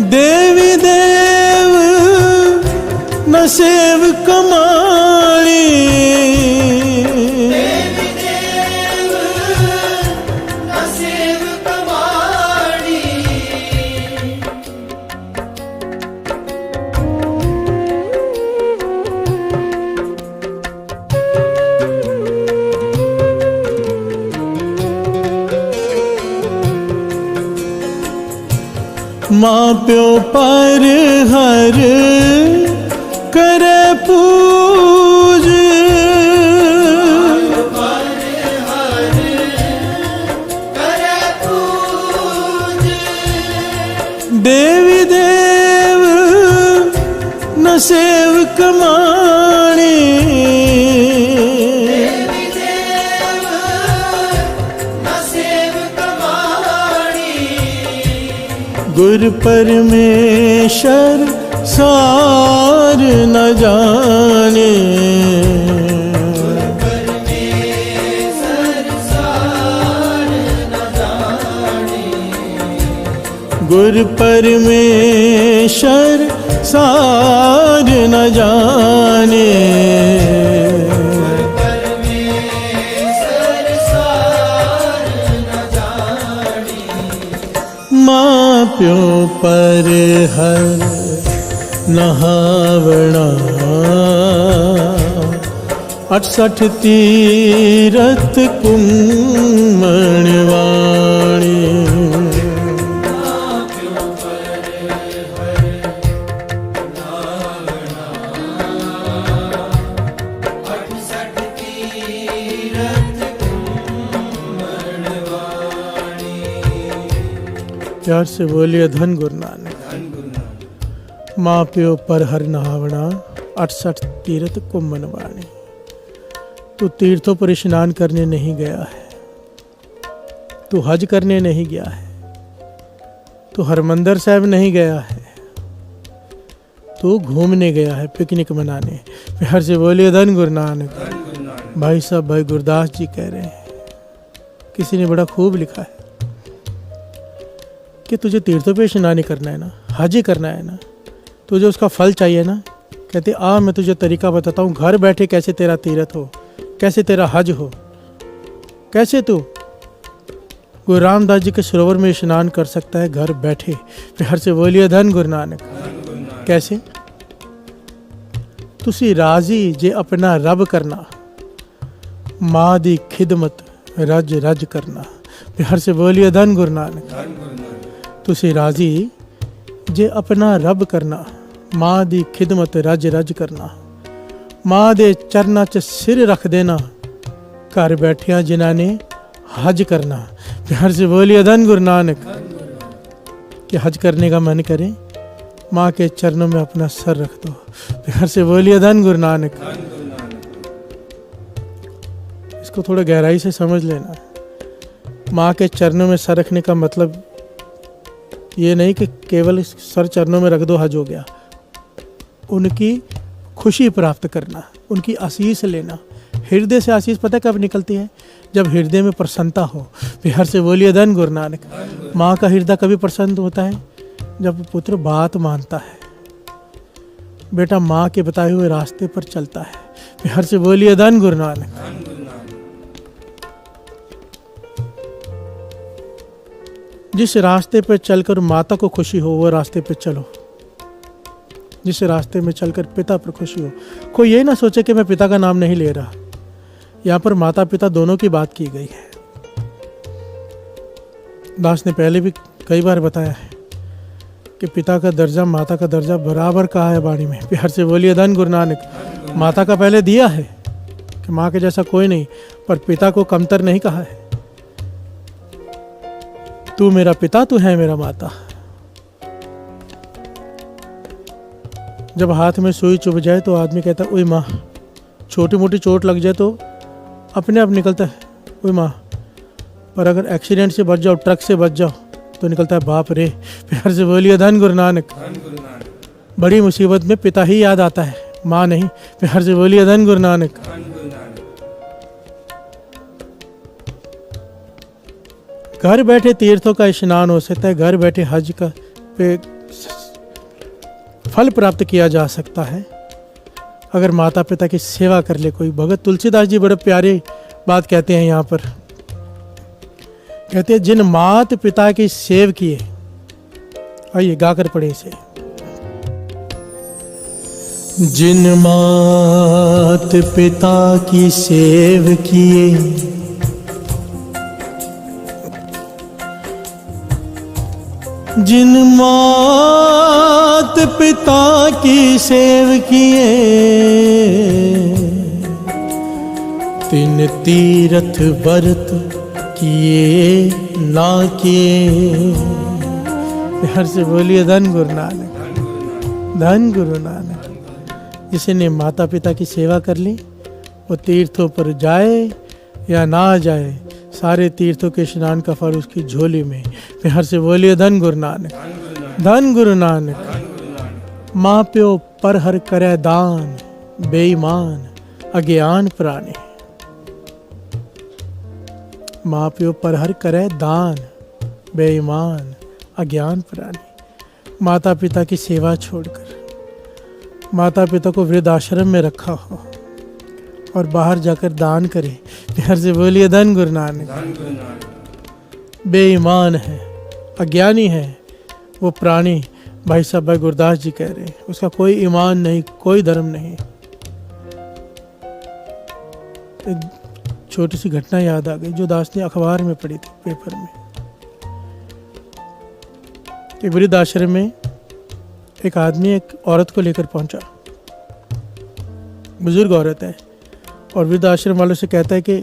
देवी देव न सेव कमाणी। माँ प्यो पर हर करे पूज, देवी देव न सेव कमाणी। गुर परमेश्वर सार न जाने, गुर परमेश्वर सार न जाने। माँ प्यो पर हर नहावना, 68 तीरथ कुम्मणवाणी। प्यार से बोलिए धन गुरु नानक। माँ प्यो पर हर नहावना, 68 तीर्थ कुम्मनवाणी। तू तीर्थों पर स्नान करने नहीं गया है, तू हज करने नहीं गया है, तू हरमंदिर साहब नहीं गया है, तू घूमने गया है, पिकनिक मनाने। प्यार से बोलिए धन गुरु नानक। भाई साहब भाई गुरदास जी कह रहे हैं, किसी ने बड़ा खूब लिखा है कि तुझे तीर्थों पे स्नान करना है ना, हज ही करना है ना, तुझे उसका फल चाहिए ना। कहते आ मैं तुझे तरीका बताता हूँ, घर बैठे कैसे तेरा तीर्थ हो, कैसे तेरा हज हो, कैसे तू गुरु रामदास जी के सरोवर में स्नान कर सकता है घर बैठे। प्यार से बोलिए धन गुरु नानक। कैसे? तुसी राजी जे अपना रब करना, माँ दी खिदमत रज रज करना। प्यार से बोलिए धन गुरु नानक। तुसी राजी जे अपना रब करना, माँ दी खिदमत रज रज करना। माँ दे चरना च सिर रख देना, घर बैठिया जिन्हां ने हज करना। प्यार से बोलिए धन गुरु नानक। कि हज करने का मन करे, माँ के चरणों में अपना सर रख दो। प्यार से बोलिए धन गुरु नानक। इसको थोड़ा गहराई से समझ लेना। माँ के चरणों में सर रखने का मतलब ये नहीं कि केवल सर चरणों में रख दो हज हो गया। उनकी खुशी प्राप्त करना, उनकी आशीष लेना। हृदय से आशीष पता कब निकलती है? जब हृदय में प्रसन्नता हो। प्यार से बोलिए धन गुरु नानक। माँ का हृदय कभी प्रसन्न होता है? जब पुत्र बात मानता है, बेटा माँ के बताए हुए रास्ते पर चलता है। प्यार से बोलिए धन गुरु नानक। जिस रास्ते पर चलकर माता को खुशी हो वो रास्ते पर चलो। जिस रास्ते में चलकर पिता पर खुशी हो। कोई ये ना सोचे कि मैं पिता का नाम नहीं ले रहा। यहाँ पर माता पिता दोनों की बात की गई है। दास ने पहले भी कई बार बताया है कि पिता का दर्जा माता का दर्जा बराबर कहा है वाणी में। प्यार से बोलिए धन गुरु नानक। माता का पहले दिया है कि माँ के जैसा कोई नहीं, पर पिता को कमतर नहीं कहा है। तू मेरा पिता, तू है मेरा माता। जब हाथ में सुई चुभ जाए तो आदमी कहता है ओए माँ। छोटी मोटी चोट लग जाए तो अपने आप निकलता है ओए माँ। पर अगर एक्सीडेंट से बच जाओ, ट्रक से बच जाओ, तो निकलता है बाप रे। प्यार से बोलिए धन गुरु नानक। बड़ी मुसीबत में पिता ही याद आता है, माँ नहीं। प्यार से बोलिए धन गुरु नानक। घर बैठे तीर्थों का स्नान हो सकता है, घर बैठे हज का पे फल प्राप्त किया जा सकता है अगर माता पिता की सेवा कर ले कोई। भगत तुलसीदास जी बड़े प्यारे बात कहते हैं यहाँ पर। कहते हैं जिन मात पिता की सेव किए। आइए गाकर पढ़े इसे। जिन मात पिता की सेव किए, जिन मात पिता की सेव किए, तिन तीरथ व्रत किए ना किए। प्यार से बोलिए धन गुरु नानक। धन गुरु नानक। जिसने माता पिता की सेवा कर ली वो तीर्थों पर जाए या ना जाए, सारे तीर्थों के स्नान का फल उसकी झोली में। प्यार से बोलिए धन गुरु नानक। धन गुरु नानक। माँ प्यो पर हर करे दान, बेईमान अज्ञान प्राणी। माँ प्यो पर हर करे दान, बेईमान अज्ञान प्राणी। माता पिता की सेवा छोड़कर माता पिता को वृद्धाश्रम में रखा हो और बाहर जाकर दान करे। प्यार से बोलिए धन गुरु नानक। बेईमान है, अज्ञानी है वो प्राणी। भाई साहब भाई गुरदास जी कह रहे हैं उसका कोई ईमान नहीं, कोई धर्म नहीं। एक छोटी सी घटना याद आ गई जो दास ने अखबार में पढ़ी थी, पेपर में। एक वृद्धाश्रम में एक आदमी एक औरत को लेकर पहुंचा। बुजुर्ग औरत है और वृद्धाश्रम वालों से कहता है कि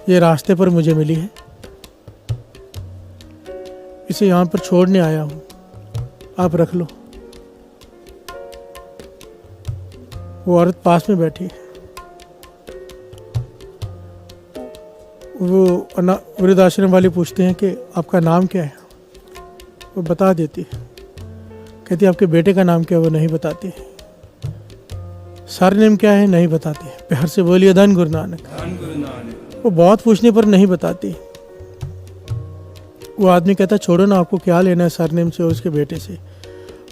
ये रास्ते पर मुझे मिली है, इसे यहाँ पर छोड़ने आया हूँ, आप रख लो। वो औरत पास में बैठी है। वो वृद्धाश्रम वाले पूछते हैं कि आपका नाम क्या है? वो बता देती है। कहती आपके बेटे का नाम क्या है? वो नहीं बताती। सरनेम क्या है? नहीं बताते। प्यार से बोलिए धन गुरु नानक। वो बहुत पूछने पर नहीं बताती। वो आदमी कहता छोड़ो ना, आपको क्या लेना है सरनेम से और उसके बेटे से,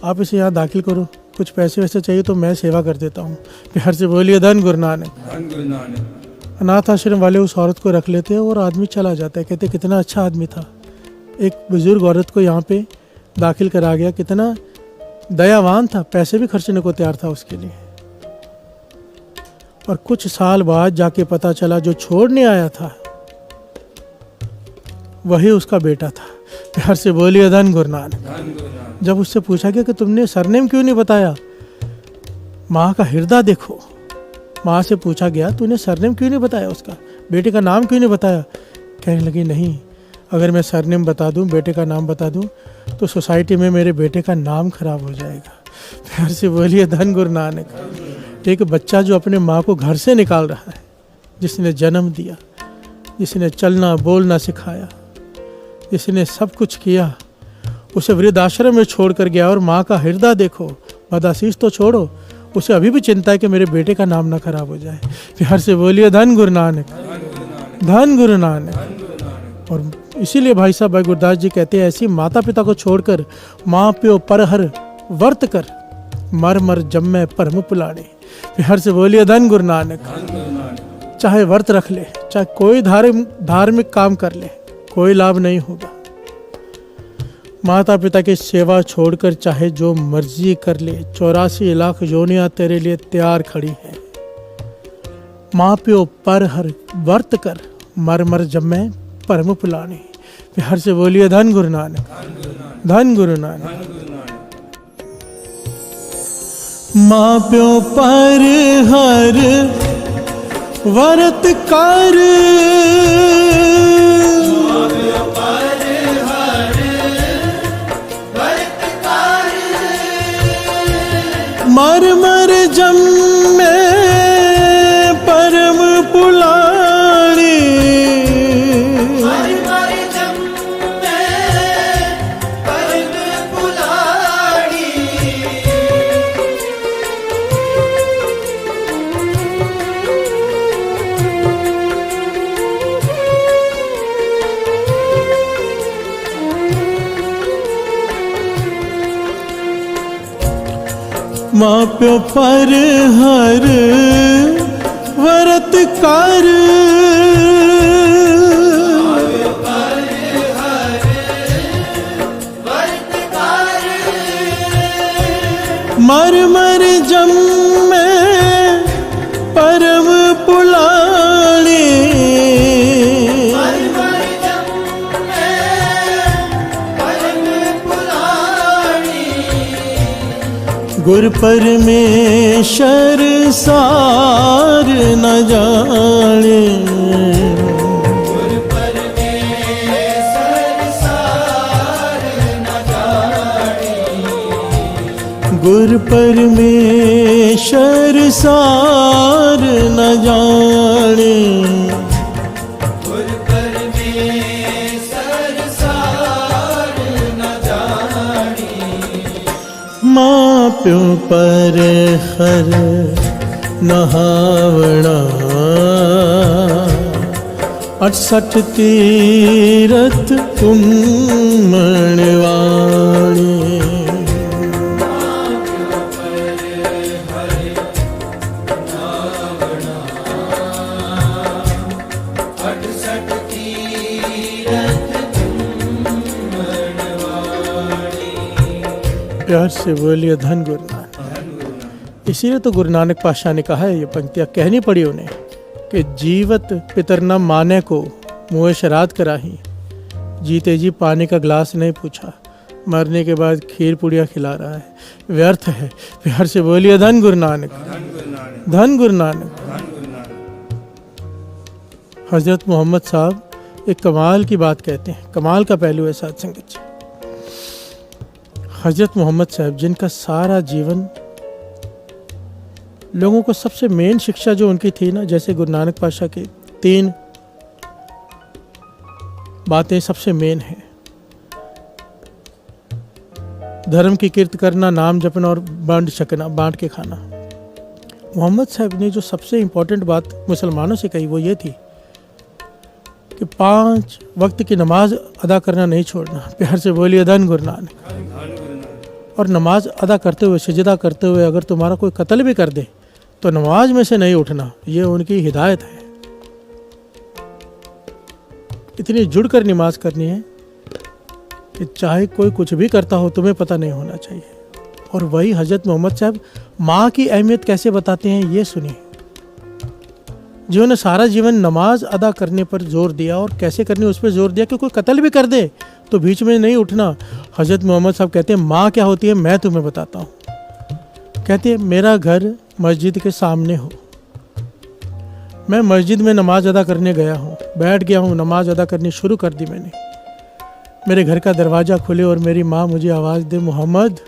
आप इसे यहाँ दाखिल करो, कुछ पैसे वैसे चाहिए तो मैं सेवा कर देता हूँ। प्यार से बोलिए धन गुरु नानक। अनाथ आश्रम वाले उस औरत को रख लेते हैं और आदमी चला जाता है। कहते कितना अच्छा आदमी था, एक बुजुर्ग औरत को यहाँ पे दाखिल करा गया, कितना दयावान था, पैसे भी खर्चने को तैयार था उसके लिए। और कुछ साल बाद जाके पता चला जो छोड़ने आया था वही उसका बेटा था। प्यार से बोलिए धन गुरु नानक। जब उससे पूछा गया कि तुमने सरनेम क्यों नहीं बताया, माँ का हृदय देखो। माँ से पूछा गया तूने सरनेम क्यों नहीं बताया, उसका बेटे का नाम क्यों नहीं बताया? कहने लगी नहीं, अगर मैं सरनेम बता दूं, बेटे का नाम बता दूं, तो सोसाइटी में मेरे बेटे का नाम खराब हो जाएगा। प्यार से बोलिए धन गुरु नानक। एक बच्चा जो अपने माँ को घर से निकाल रहा है, जिसने जन्म दिया, जिसने चलना बोलना सिखाया, जिसने सब कुछ किया, उसे वृद्धाश्रम में छोड़ कर गया और माँ का हृदय देखो, बदआशीष तो छोड़ो, उसे अभी भी चिंता है कि मेरे बेटे का नाम ना खराब हो जाए। प्यार से बोलिए धन गुरु नानक, धन गुरु नानक। और इसीलिए भाई साहब भाई गुरदास जी कहते हैं, ऐसी माता पिता को छोड़कर माँ प्यो परहर वर्त कर, मर मर जम्मे परम पुलाने। प्यार से बोलिए धन गुरु नानक। चाहे व्रत रख ले, चाहे कोई धार्मिक काम कर ले, कोई लाभ नहीं होगा। माता पिता की सेवा छोड़कर चाहे जो मर्जी कर ले, 84 लाख योनियां तेरे लिए तैयार खड़ी हैं। माँ प्यो पर हर वर्त कर, मर मर जम्मे परम पुलाने। प्यार से बोलिए धन गुरु नानक, धन गुरु नानक। माँ प्यो पर हर वर्त कर, मर मर जम्मे परम पुलानी। माँ प्यो पर हर व्रत कर, मर मर जम्मे परम पुलानी। गुर परमेश्वर सार न जाने, गुर परमेश्वर सार न जाने, गुर परमेश्वर सार न जाने। गुर परमेश्वर सार न जाने। माँ प्यो पर हर नहावना, 68 तीरथ कुम्मणवाणी। प्यार से बोलिए धन गुरु नानक। इसीलिए तो गुरु नानक पातशाह ने कहा है, ये पंक्तियाँ कहनी पड़ी उन्हें कि जीवत पितर न माने को मुँह श्राद्ध कराही, जीते जी पानी का गिलास नहीं पूछा, मरने के बाद खीर पुड़िया खिला रहा है, व्यर्थ है। प्यार से बोलिए धन गुरु नानक, धन गुरु नानक। हजरत मोहम्मद साहब एक कमाल की बात कहते हैं, कमाल का पहलू है साथ संगत जी। हजरत मोहम्मद साहब जिनका सारा जीवन लोगों को सबसे मेन शिक्षा जो उनकी थी ना, जैसे गुरु नानक पातशाह की 3 बातें सबसे मेन है, धर्म की कीर्त करना, नाम जपना और बांट छकना, बांट के खाना। मोहम्मद साहब ने जो सबसे इम्पोर्टेंट बात मुसलमानों से कही वो ये थी कि 5 वक्त की नमाज अदा करना नहीं छोड़ना। प्यार से बोलिए धन गुरु नानक। और नमाज अदा करते हुए, सजदा करते हुए अगर तुम्हारा कोई कत्ल भी कर दे तो नमाज में से नहीं उठना, ये उनकी हिदायत है। इतनी जुड़ कर नमाज करनी है कि चाहे कोई कुछ भी करता हो तुम्हें पता नहीं होना चाहिए। और वही हजरत मोहम्मद साहब माँ की अहमियत कैसे बताते हैं ये सुनिए, जिन्होंने सारा जीवन नमाज अदा करने पर जोर दिया और कैसे करनी उस पर जोर दिया कि कोई कत्ल भी कर दे तो बीच में नहीं उठना। हजरत मोहम्मद साहब कहते हैं माँ क्या होती है मैं तुम्हें बताता हूँ। कहते हैं मेरा घर मस्जिद के सामने हो, मैं मस्जिद में नमाज अदा करने गया हूँ, बैठ गया हूँ, नमाज अदा करनी शुरू कर दी मैंने। मेरे घर का दरवाज़ा खुले और मेरी माँ मुझे आवाज़ दे मोहम्मद,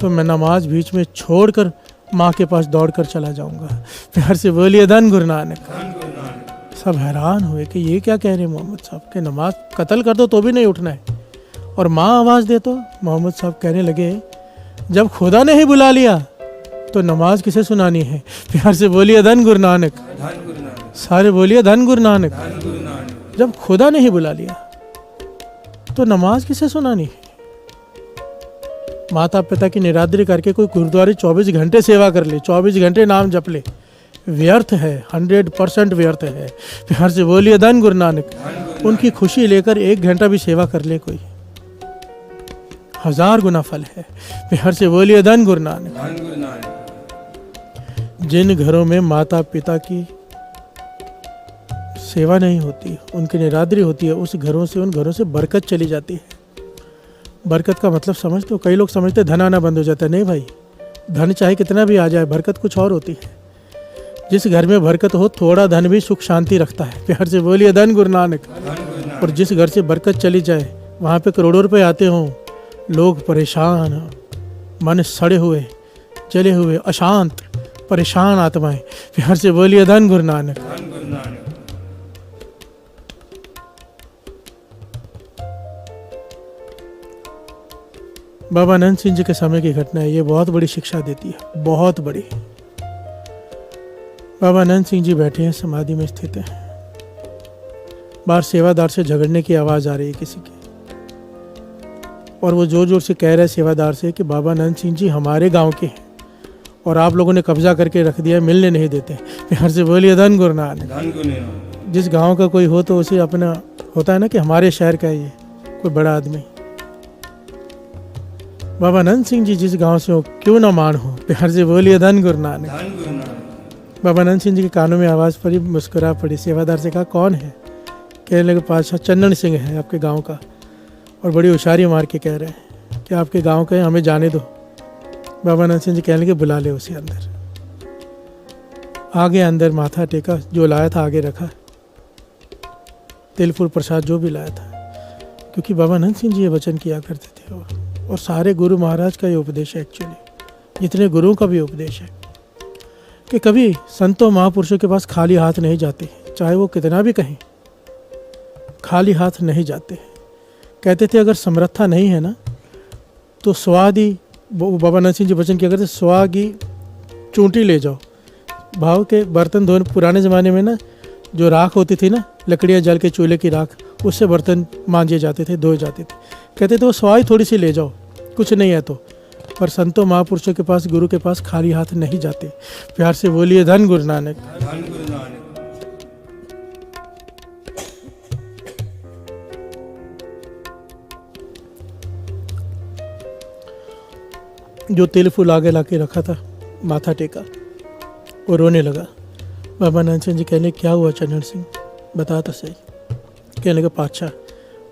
तो मैं नमाज बीच में छोड़कर माँ के पास दौड़कर चला जाऊंगा। प्यार से बोलिए धन गुरु नानक। सब हैरान हुए कि ये क्या कह रहे मोहम्मद साहब के, नमाज कत्ल कर दो तो भी नहीं उठना है और माँ आवाज़ दे। तो मोहम्मद साहब कहने लगे जब खुदा ने ही बुला लिया तो नमाज किसे सुनानी है। प्यार से बोलिए धन गुरु नानक। सारे बोलिए धन गुरु नानक। जब खुदा ने ही बुला लिया तो नमाज किसे सुनानी है। माता पिता की निरादरी करके कोई गुरुद्वारे 24 घंटे सेवा कर ले, 24 घंटे नाम जप ले, व्यर्थ है, 100% व्यर्थ है। प्यार से बोलिए धन गुरु नानक। उनकी खुशी लेकर 1 घंटा भी सेवा कर ले कोई, 1000 गुना फल है। प्यार से बोलिए धन गुरु नानक। जिन घरों में माता पिता की सेवा नहीं होती, उनकी निरादरी होती है, उस घरों से, उन घरों से बरकत चली जाती है। बरकत का मतलब समझते हो? कई लोग समझते धन आना बंद हो जाता है। नहीं भाई, धन चाहे कितना भी आ जाए, बरकत कुछ और होती है। जिस घर में बरकत हो, थोड़ा धन भी सुख शांति रखता है। प्यार से बोलिए धन गुरु नानक। और जिस घर से बरकत चली जाए, वहाँ पे करोड़ों रुपए आते हों, लोग परेशान, मन सड़े हुए, जले हुए, अशांत, परेशान आत्माएं। प्यार से बोलिए धन गुरु नानक। बाबा नंद सिंह जी के समय की घटना है, ये बहुत बड़ी शिक्षा देती है, बहुत बड़ी। बाबा नंद सिंह जी बैठे हैं, समाधि में स्थित हैं। बाहर सेवादार से झगड़ने की आवाज़ आ रही है किसी की, और वो जोर जोर से कह रहे हैं सेवादार से कि बाबा नंद सिंह जी हमारे गांव के हैं और आप लोगों ने कब्जा करके रख दिया, मिलने नहीं देते। प्यार से बोलिए धन गुरु नानक। जिस गांव का कोई हो तो उसे अपना होता है ना कि हमारे शहर का है ये कोई बड़ा आदमी। बाबा नंद सिंह जी जिस गांव से हो, क्यों ना मान हो। प्यार से बोलिए धन गुरु नानक। बाबा नंद सिंह जी के कानों में आवाज़ पड़ी, मुस्कुरा पड़ी। सेवादार से कहा कौन है? कहने लगे पातशाह चंदन सिंह है आपके गांव का, और बड़ी होशियारी मार के कह रहे हैं कि आपके गांव का है, हमें जाने दो। बाबा नंद सिंह जी कहने लगे बुला ले उसे अंदर। आगे अंदर माथा टेका, जो लाया था आगे रखा, तिल फूल प्रसाद जो भी लाया था, क्योंकि बाबा नंद सिंह जी ये वचन किया करते थे। और सारे गुरु महाराज का ये उपदेश है, एक्चुअली जितने गुरुओं का भी उपदेश है कि कभी संतों महापुरुषों के पास खाली हाथ नहीं जाते, चाहे वो कितना भी कहें, खाली हाथ नहीं जाते। कहते थे अगर समर्था नहीं है ना तो स्वादी, बाबा नंद सिंह जी वचन किया करते, स्वागी चूंटी ले जाओ। भाव के बर्तन धोने, पुराने ज़माने में ना जो राख होती थी ना, लकड़ियाँ जल के चूल्हे की राख, उससे बर्तन मांजे जाते थे, धोए जाते थे। कहते थे वो स्वाई थोड़ी सी ले जाओ, कुछ नहीं है तो। पर संतों महापुरुषों के पास, गुरु के पास खाली हाथ नहीं जाते। प्यार से बोलिए धन गुरु नानक। जो तिल फूल आगे लाके रखा था, माथा टेका, वो रोने लगा। बाबा नंद सिंह जी कहने क्या हुआ चंदन सिंह, बता तो सही। कहने लगा पातशाह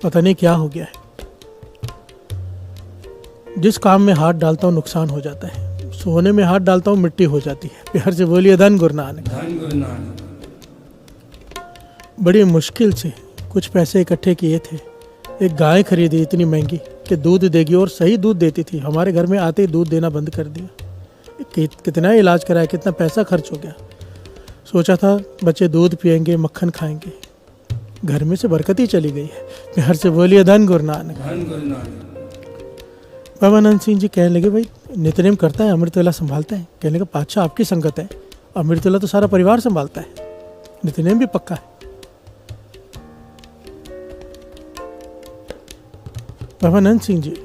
पता नहीं क्या हो गया है, जिस काम में हाथ डालता हूँ नुकसान हो जाता है, सोने में हाथ डालता हूँ मिट्टी हो जाती है। प्यार से बोलिए धन गुरु नानक। बड़ी मुश्किल से कुछ पैसे इकट्ठे किए थे, एक गाय खरीदी इतनी महंगी कि दूध देगी, और सही दूध देती थी। हमारे घर में आते ही दूध देना बंद कर दिया। कितना इलाज कराया, कितना पैसा खर्च हो गया। सोचा था बच्चे दूध पिएंगे, मक्खन खाएंगे, घर में से बरकत ही चली गई है। प्यार से बोलिए धन गुरु नानक। बाबा नंद सिंह जी कहने लगे भाई नित्यनेम करता है, अमृतवेला संभालता है? कहने लगा पातशाह आपकी संगत है, अमृतवेला तो सारा परिवार संभालता है, नित्यनेम भी पक्का है। बाबा नंद सिंह जी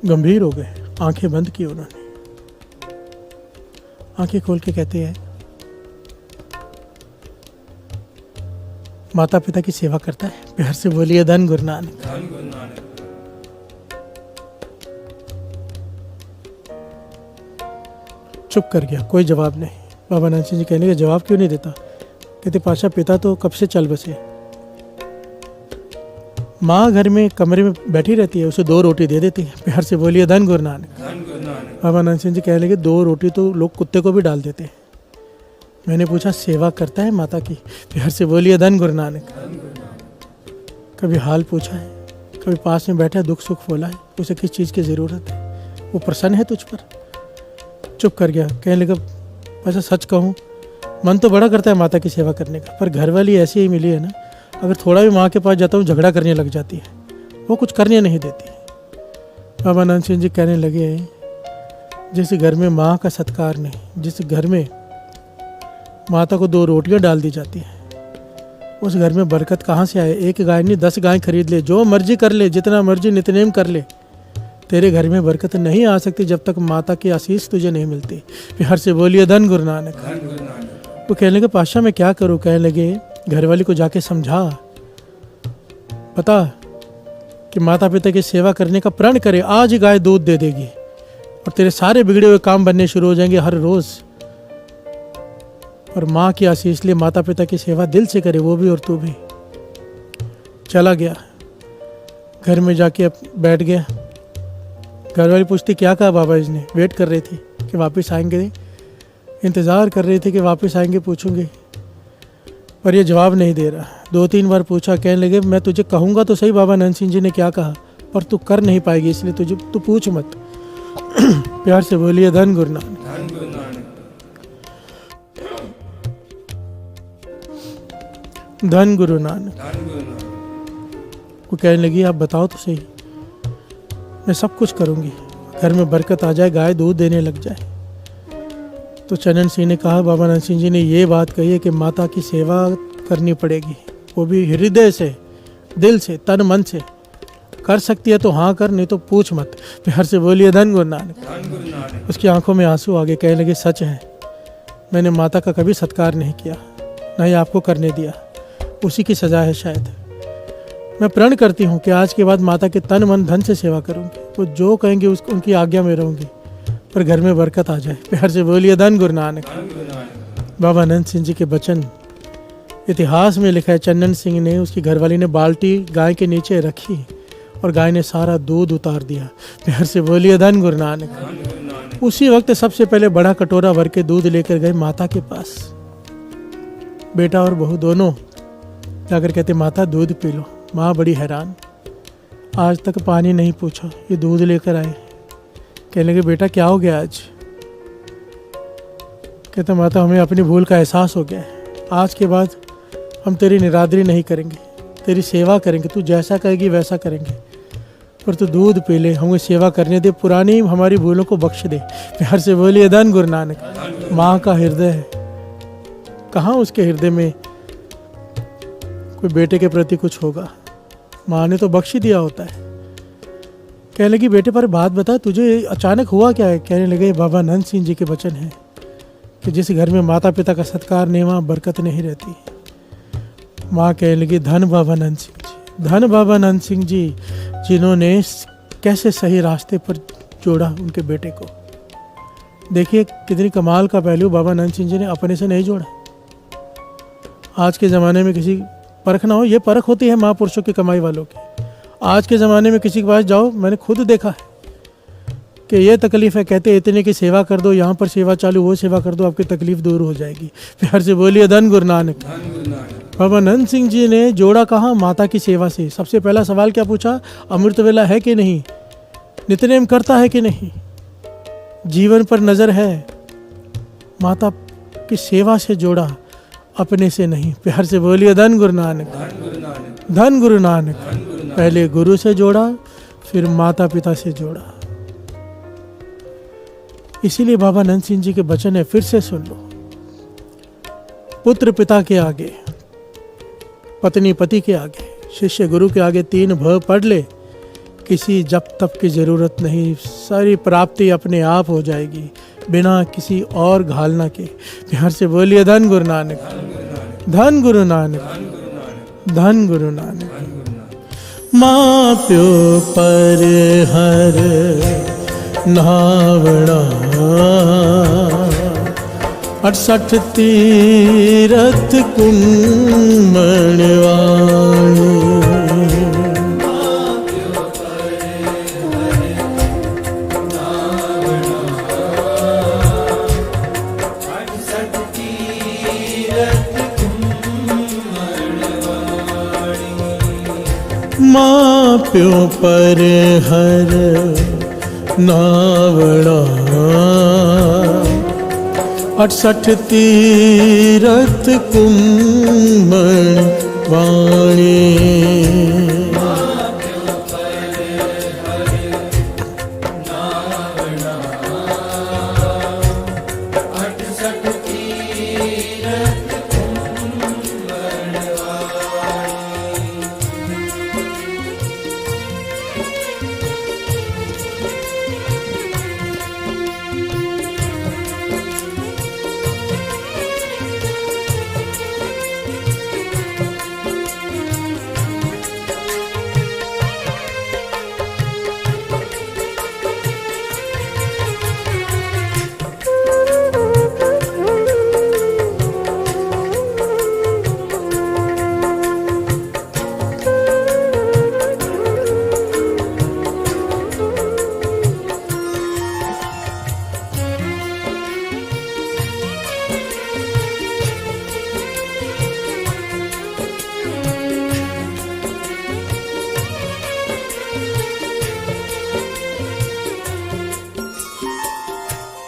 गंभीर हो गए, आंखें बंद की उन्होंने। आंखें खोल के कहते हैं माता पिता की सेवा करता है। प्यार से बोलिए धन गुरु नानक। चुप कर गया, कोई जवाब नहीं। बाबा नंद सिंह जी कहने का जवाब क्यों नहीं देता? कहते पातशाह पिता तो कब से चल बसे, माँ घर में कमरे में बैठी रहती है, उसे 2 रोटी दे देती है। प्यार से बोलिए धन गुरु नानक। बाबा नंद सिंह जी कहने लगे 2 रोटी तो लोग कुत्ते को भी डाल देते हैं। मैंने पूछा सेवा करता है माता की? प्यार से बोलिए धन गुरु नानक। कभी हाल पूछा है, कभी पास में बैठा दुख सुख बोला है, उसे किस चीज़ की ज़रूरत है, वो प्रसन्न है तुझ पर? चुप कर गया। कहने लगा वैसे सच कहूँ मन तो बड़ा करता है माता की सेवा करने का, पर घर वाली ऐसी ही मिली है ना, अगर थोड़ा भी माँ के पास जाता हूँ झगड़ा करने लग जाती है, वो कुछ करने नहीं देती। बाबा नंद सिंह जी कहने लगे जिस घर में माँ का सत्कार नहीं, जिस घर में माता को 2 रोटियां डाल दी जाती है, उस घर में बरकत कहाँ से आए? 1 गाय नहीं 10 गाय खरीद ले, जो मर्जी कर ले, जितना मर्जी नितनेम कर ले, तेरे घर में बरकत नहीं आ सकती जब तक माता की आशीष तुझे नहीं मिलती। प्यार से बोलिए धन गुरु नानक। वो कहने लगे पातशाह मैं क्या करूँ? कहने लगे घर वाली को जाके समझा, पता कि माता पिता की सेवा करने का प्रण करे, आज ही गाय दूध दे देगी और तेरे सारे बिगड़े हुए काम बनने शुरू हो जाएंगे हर रोज़। और माँ की आशीष लिए माता पिता की सेवा दिल से करे, वो भी और तू भी। चला गया, घर में जाके बैठ गया। घर वाली पूछती क्या कहा बाबा जी ने? वेट कर रही थी कि वापस आएंगे, इंतज़ार कर रही थी कि वापस आएंगे, पूछूंगी, पर ये जवाब नहीं दे रहा। 2-3 बार पूछा। कहने लगे मैं तुझे कहूँगा तो सही बाबा नंद सिंह जी ने क्या कहा, पर तू कर नहीं पाएगी, इसलिए तू पूछ मत। प्यार से बोलिए धन गुरु नानक। धन गुरु नानक। वो कहने लगी आप बताओ तो सही, मैं सब कुछ करूँगी, घर में बरकत आ जाए, गाय दूध देने लग जाए। तो चनन सिंह ने कहा बाबा नंद सिंह जी ने ये बात कही है कि माता की सेवा करनी पड़ेगी, वो भी हृदय से, दिल से, तन मन से। कर सकती है तो हाँ कर, नहीं तो पूछ मत। प्यार से बोलिए धन गुरु नानक। उसकी आंखों में आंसू आ गए। कहने लगे सच है, मैंने माता का कभी सत्कार नहीं किया, ना ही आपको करने दिया, उसी की सजा है शायद। मैं प्रण करती हूँ कि आज के बाद माता के तन मन धन से सेवा करूँगी, वो जो कहेंगे उनकी आज्ञा में रहूँगी, पर घर में बरकत आ जाए। प्यार से बोलिए धन गुरु नानक। बाबा नंद सिंह जी के वचन इतिहास में लिखा है। चन्नन सिंह ने, उसकी घरवाली ने बाल्टी गाय के नीचे रखी और गाय ने सारा दूध उतार दिया। प्यार से बोलिए धन गुरु नानक। उसी वक्त सबसे पहले बड़ा कटोरा भर के दूध लेकर गए माता के पास। बेटा और बहू दोनों जाकर कहते माता दूध पी लो। माँ बड़ी हैरान, आज तक पानी नहीं पूछा, ये दूध लेकर आए। कहने लगे बेटा क्या हो गया आज? कहते माता हमें अपनी भूल का एहसास हो गया है, आज के बाद हम तेरी निरादरी नहीं करेंगे, तेरी सेवा करेंगे, तू जैसा कहेगी वैसा करेंगे, पर तू दूध पी ले, हमें सेवा करने दे, पुरानी हमारी भूलों को बख्श दे। प्यार से बोलिए धन गुरु नानक। माँ का हृदय है, कहाँ उसके हृदय में कोई बेटे के प्रति कुछ होगा? माँ ने तो बख्श ही दिया होता है। कहने लगी बेटे पर बात बता, तुझे अचानक हुआ क्या है? कहने लगे बाबा नंद सिंह जी के वचन है कि जिस घर में माता पिता का सत्कार नहीं, वहाँ बरकत नहीं रहती। माँ कहने लगी धन बाबा नंद सिंह जी, धन बाबा नंद सिंह जी, जिन्होंने कैसे सही रास्ते पर जोड़ा उनके बेटे को। देखिए कितनी कमाल का पहलू, बाबा नंद सिंह जी ने अपने से नहीं जोड़ा। आज के ज़माने में किसी परख ना हो, ये परख होती है महापुरुषों की कमाई वालों की। आज के ज़माने में किसी के पास जाओ, मैंने खुद देखा है कि ये तकलीफ़ है, कहते इतने की सेवा कर दो, यहाँ पर सेवा चालू, वो सेवा कर दो, आपकी तकलीफ़ दूर हो जाएगी। प्यार से बोलिए धन गुरु नानक। बाबा नंद सिंह जी ने जोड़ा कहाँ? माता की सेवा से। सबसे पहला सवाल क्या पूछा? अमृत वेला है कि नहीं, नित्यनेम करता है कि नहीं, जीवन पर नज़र है। माता की सेवा से जोड़ा, अपने से नहीं। प्यार से बोलिए धन गुरु नानक। धन गुरु नानक। पहले गुरु से जोड़ा, फिर माता पिता से जोड़ा। इसीलिए बाबा नंद सिंह जी के वचन है, फिर से सुन लो। पुत्र पिता के आगे, पत्नी पति के आगे, शिष्य गुरु के आगे 3 भ पढ़ ले, किसी जप तप की जरूरत नहीं, सारी प्राप्ति अपने आप हो जाएगी बिना किसी और घालना के। प्यार से बोलिए धन गुरु नानक। धन गुरु नानक। धन गुरु नानक। माँ प्यो पर हर नावणा, 68 तीरथ कुंभणवाणी। माँ प्यो पर हर नावड़ा 68 तीरथ कुंभण वाणी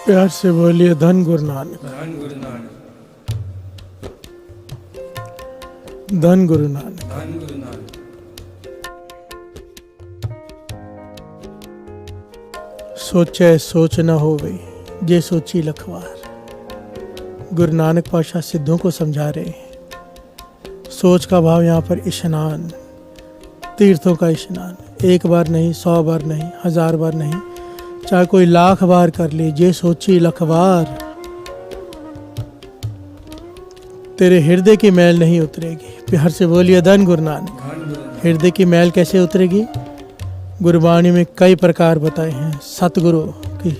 प्यार से बोलिए धन गुरु नानक, धन गुरु नानक, धन गुरु नानक। धन गुरु नानक। सोचे सोच न होवे जे सोची लखवार। गुरु नानक पातशाह सिद्धों को समझा रहे हैं। सोच का भाव यहाँ पर स्नान, तीर्थों का स्नान, एक बार नहीं, 100 बार नहीं, 1000 बार नहीं, चाहे कोई 1,00,000 बार कर ले, जे सोची लखवार, तेरे हृदय की मैल नहीं उतरेगी। प्यार से बोलिए धन गुरु नानक। हृदय की मैल कैसे उतरेगी? गुरबाणी में कई प्रकार बताए हैं। सतगुरु की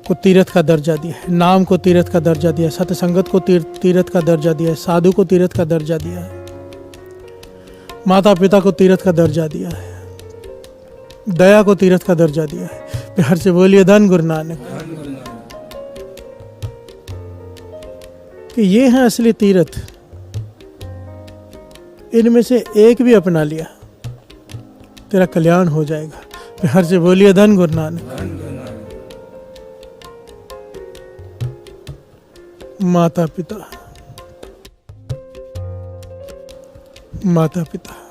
को तीर्थ का दर्जा दिया है, नाम को तीर्थ का दर्जा दिया है, सतसंगत को तीर्थ का दर्जा दिया है, साधु को तीर्थ का दर्जा दिया है, माता पिता को तीर्थ का दर्जा दिया है, दया को तीर्थ का दर्जा दिया है। प्यार से बोलिए धन गुरु नानक। कि ये है असली तीर्थ। इनमें से एक भी अपना लिया तेरा कल्याण हो जाएगा। प्यार से बोलिए धन गुरु नानक। माता पिता, माता पिता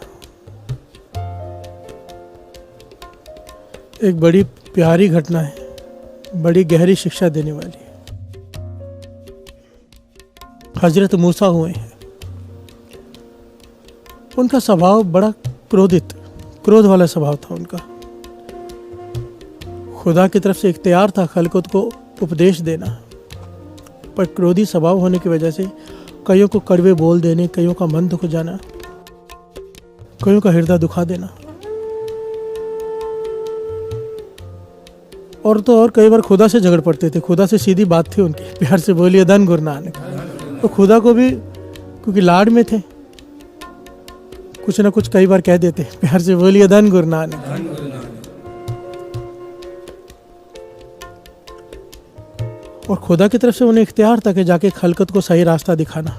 एक बड़ी प्यारी घटना है, बड़ी गहरी शिक्षा देने वाली है। हजरत मूसा हुए हैं, उनका स्वभाव बड़ा क्रोध वाला स्वभाव था उनका। खुदा की तरफ से इख्तियार था खलकुत को उपदेश देना, पर क्रोधी स्वभाव होने की वजह से कईयों को कड़वे बोल देने, कईयों का मन दुख जाना, कईयों का हृदय दुखा देना, और तो और कई बार खुदा से झगड़ पड़ते थे। खुदा से सीधी बात थी उनकी। प्यार से बोलिए धन गुरु नानक। तो खुदा को भी क्योंकि लाड में थे, कुछ ना कुछ कई बार कह देते। प्यार से बोलिए धन गुरु नानक। और खुदा की तरफ से उन्हें इख्तियार था कि जाके खलकत को सही रास्ता दिखाना,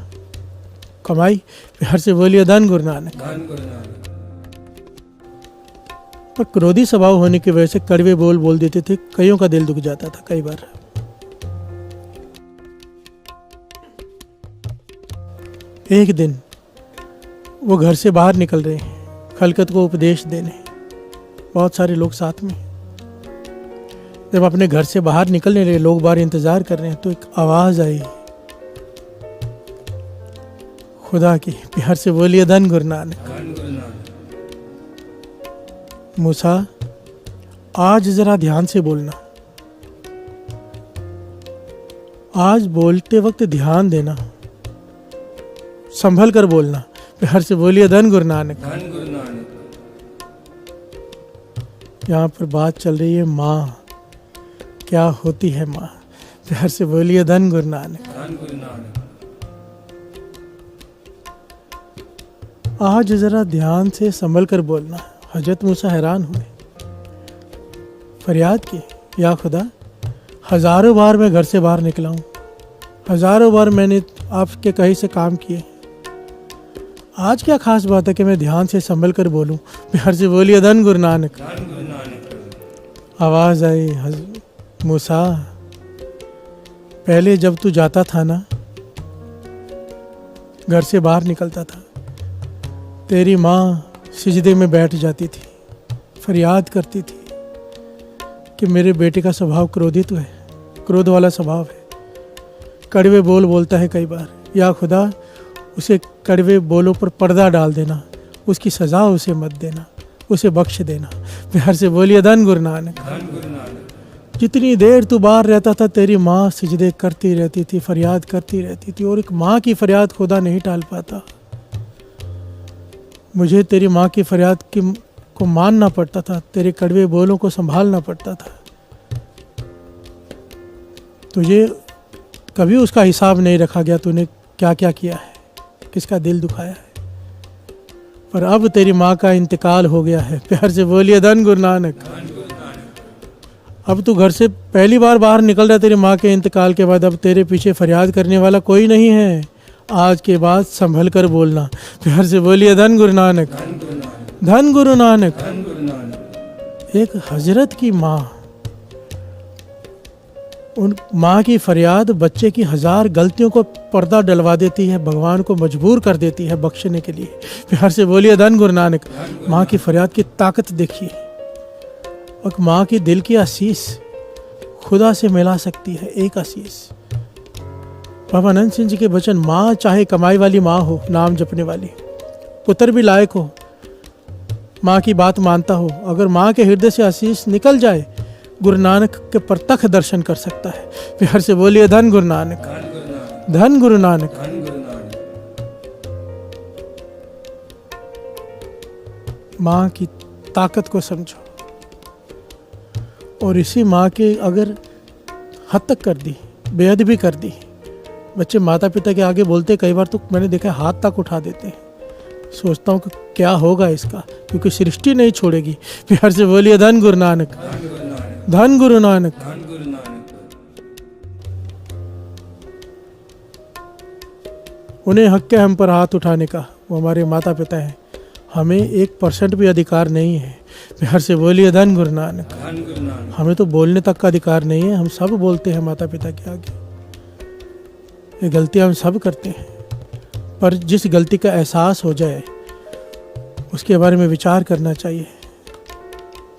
कमाई। प्यार से बोलिए धन गुरु नानक। पर क्रोधी स्वभाव होने की वजह से कड़वे बोल देते थे, कईयों का दिल दुख जाता था कई बार। एक दिन वो घर से बाहर निकल रहे हैं खलकत को उपदेश देने, बहुत सारे लोग साथ में। जब अपने घर से बाहर निकलने लगे, लोग बाहर इंतजार कर रहे हैं, तो एक आवाज आई खुदा की। प्यार से बोलिए धन गुरु नानक। मूसा, आज जरा ध्यान से बोलना, आज बोलते वक्त ध्यान देना, संभल कर बोलना। प्यार से बोलिए धन गुरु नानक। यहाँ पर बात चल रही है माँ, क्या होती है माँ। प्यार से बोलिए धन गुरु नानक। आज जरा ध्यान से संभल कर बोलना। हजरत मूसा हैरान हुए, फरियाद की, या खुदा, हजारों बार मैं घर से बाहर निकला हूँ, हजारों बार मैंने आपके कहीं से काम किए, आज क्या खास बात है कि मैं ध्यान से संभल कर बोलूं? प्यार से बोलिए धन गुरु नानक। धन गुरु नानक। आवाज़ आई, मूसा पहले जब तू जाता था ना, घर से बाहर निकलता था, तेरी माँ सिजदे में बैठ जाती थी, फरियाद करती थी कि मेरे बेटे का स्वभाव क्रोधित है, क्रोध वाला स्वभाव है, कड़वे बोल बोलता है कई बार, या खुदा उसे कड़वे बोलों पर पर्दा डाल देना, उसकी सज़ा उसे मत देना, उसे बख्श देना। प्यार से बोलिए धन गुरु नानक। धन गुरु नानक। जितनी देर तू बाहर रहता था तेरी माँ सिजदे करती रहती थी, फरियाद करती रहती थी, और एक माँ की फरियाद खुदा नहीं टाल पाता। मुझे तेरी माँ की फरियाद को मानना पड़ता था, तेरे कड़वे बोलों को संभालना पड़ता था। तुझे कभी उसका हिसाब नहीं रखा गया, तूने क्या क्या किया है, किसका दिल दुखाया है। पर अब तेरी माँ का इंतकाल हो गया है। प्यार से बोलिए धन गुरु नानक। अब तू घर से पहली बार बाहर निकल रहा है तेरी माँ के इंतकाल के बाद। अब तेरे पीछे फरियाद करने वाला कोई नहीं है। आज के बाद संभल कर बोलना। प्यार से बोलिए धन गुरु नानक। धन गुरु नानक। धन गुरु नानक। एक हजरत की माँ, उन माँ की फरियाद बच्चे की 1000 गलतियों को पर्दा डलवा देती है, भगवान को मजबूर कर देती है बख्शने के लिए। प्यार से बोलिए धन गुरु नानक। माँ की फरियाद की ताकत देखिए, और माँ की दिल की आशीष खुदा से मिला सकती है। एक आशीष बाबा आनंद सिंह जी के वचन, माँ चाहे कमाई वाली माँ हो, नाम जपने वाली, पुत्र भी लायक हो, माँ की बात मानता हो, अगर माँ के हृदय से आशीष निकल जाए, गुरु नानक के प्रत्यक्ष दर्शन कर सकता है। प्यार से बोलिए धन गुरु नानक। धन गुरु नानक। धन गुरु नानक। माँ की ताकत को समझो, और इसी माँ के अगर हद तक कर दी, बेहद भी कर दी। बच्चे माता पिता के आगे बोलते कई बार तो मैंने देखा हाथ तक उठा देते हैं। सोचता हूँ कि क्या होगा इसका, क्योंकि सृष्टि नहीं छोड़ेगी। प्यार से बोलिए धन गुरु नानक। धन गुरु नानक। धन गुरु नानक। उन्हें हक है हम पर हाथ उठाने का, वो हमारे माता पिता हैं, हमें 1% भी अधिकार नहीं है। प्यार से बोलिए धन गुरु नानक। धन गुरु नानक। हमें तो बोलने तक का अधिकार नहीं है। हम सब बोलते हैं माता पिता के आगे, ये गलतियां हम सब करते हैं। पर जिस गलती का एहसास हो जाए उसके बारे में विचार करना चाहिए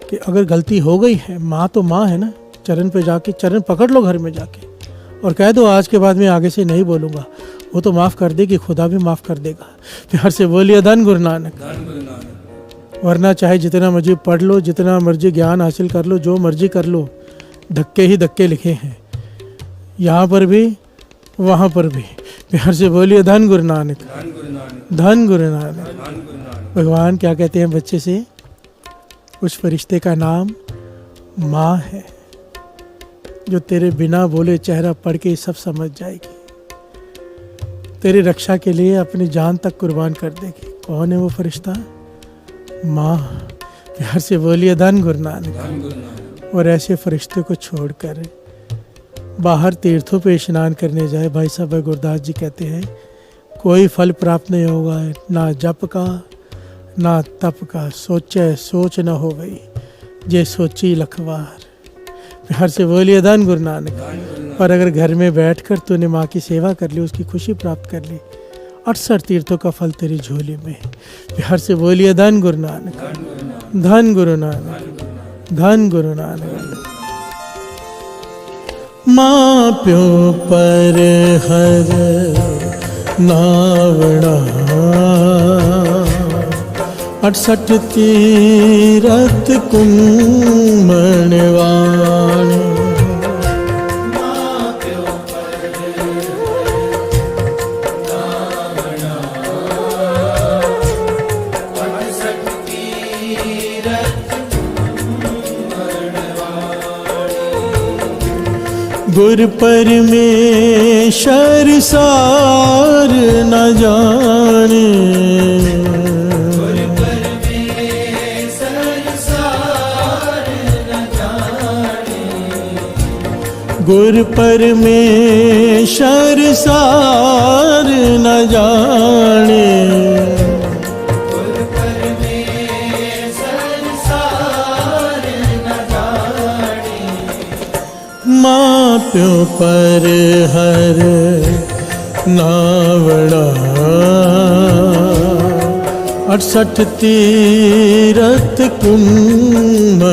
कि अगर गलती हो गई है, माँ तो माँ है ना, चरण पे जाके चरण पकड़ लो घर में जाके, और कह दो आज के बाद मैं आगे से नहीं बोलूँगा। वो तो माफ़ कर देगी, खुदा भी माफ़ कर देगा। प्यार से बोलिए धन गुरु नानक। धन गुरु नानक। वरना चाहे जितना मर्जी पढ़ लो, जितना मर्जी ज्ञान हासिल कर लो, जो मर्जी कर लो, धक्के ही धक्के लिखे हैं, यहाँ पर भी वहाँ पर भी। प्यार से बोलिए धन गुरु नानक। धन गुरु नानक। धन गुरु नानक। धन गुरु नानक। भगवान क्या कहते हैं बच्चे से? उस फरिश्ते का नाम माँ है, जो तेरे बिना बोले चेहरा पढ़ के सब समझ जाएगी, तेरी रक्षा के लिए अपनी जान तक कुर्बान कर देगी। कौन है वो फरिश्ता? माँ। प्यार से बोलिए धन गुरु नानक। धन गुरु नानक। और ऐसे फरिश्ते को छोड़कर बाहर तीर्थों पे स्नान करने जाए, भाई साहब गुरदास जी कहते हैं कोई फल प्राप्त नहीं होगा, ना जप का ना तप का, सोचे सोच न हो गई जे सोची लखवार। प्यार से बोलिए धन गुरु नानक। पर अगर घर में बैठकर तूने माँ की सेवा कर ली, उसकी खुशी प्राप्त कर ली, 68 तीर्थों का फल तेरी झोली में। प्यार से बोलिए धन गुरु नानक। धन गुरु नानक। धन गुरु नानक। माँ प्यो पर हर नावड़ा, 68 तीरथ कुमणवाणी। गुर परमेश्वर सार न जाने, गुर परमेश्वर सार न जाने। प्यो पर हर नावड़ा 68 तीरथ कुंभणवाणी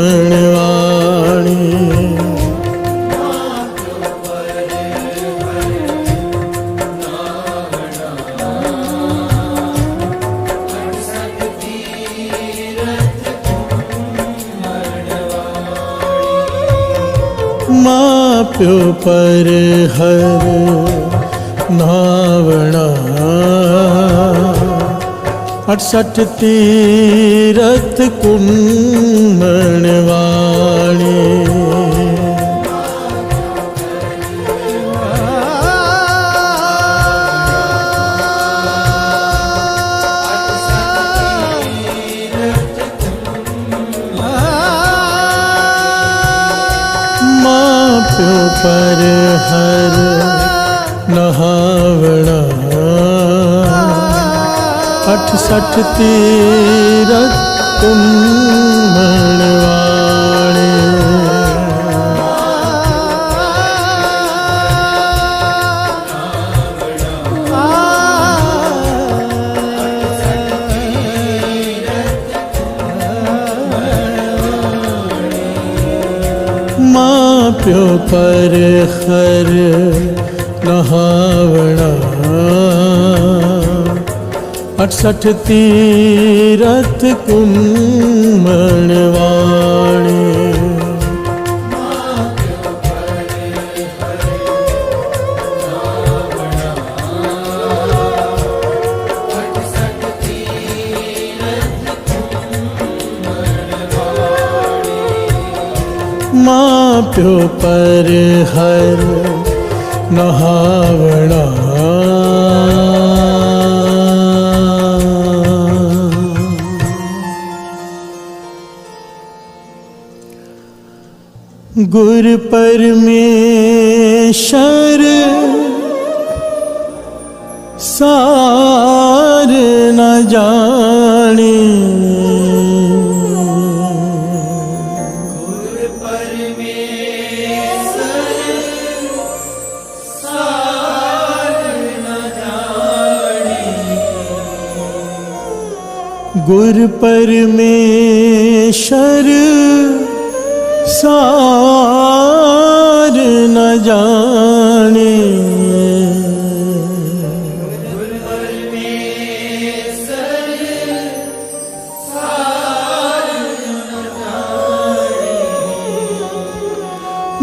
माँ प्यो पर हर नावड़ा 68 तीरथ कुंभणवाणी प्यो पर हर नहावड़ा 68 तीरथ कुंभणवाणी माँ प्यो पर हर नहावड़ा 68 तीरथ कुंभणवाणी माँ प्यो पर हर नहावड़ा गुर परमेश्वर सार न जाने गुर परमेश्वर सार न जाने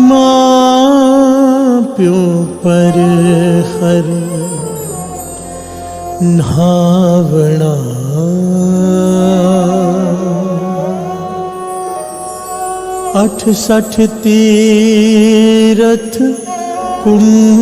माँ प्यो पर हर नावड़ा 68 तीरथ कुंभणवाणी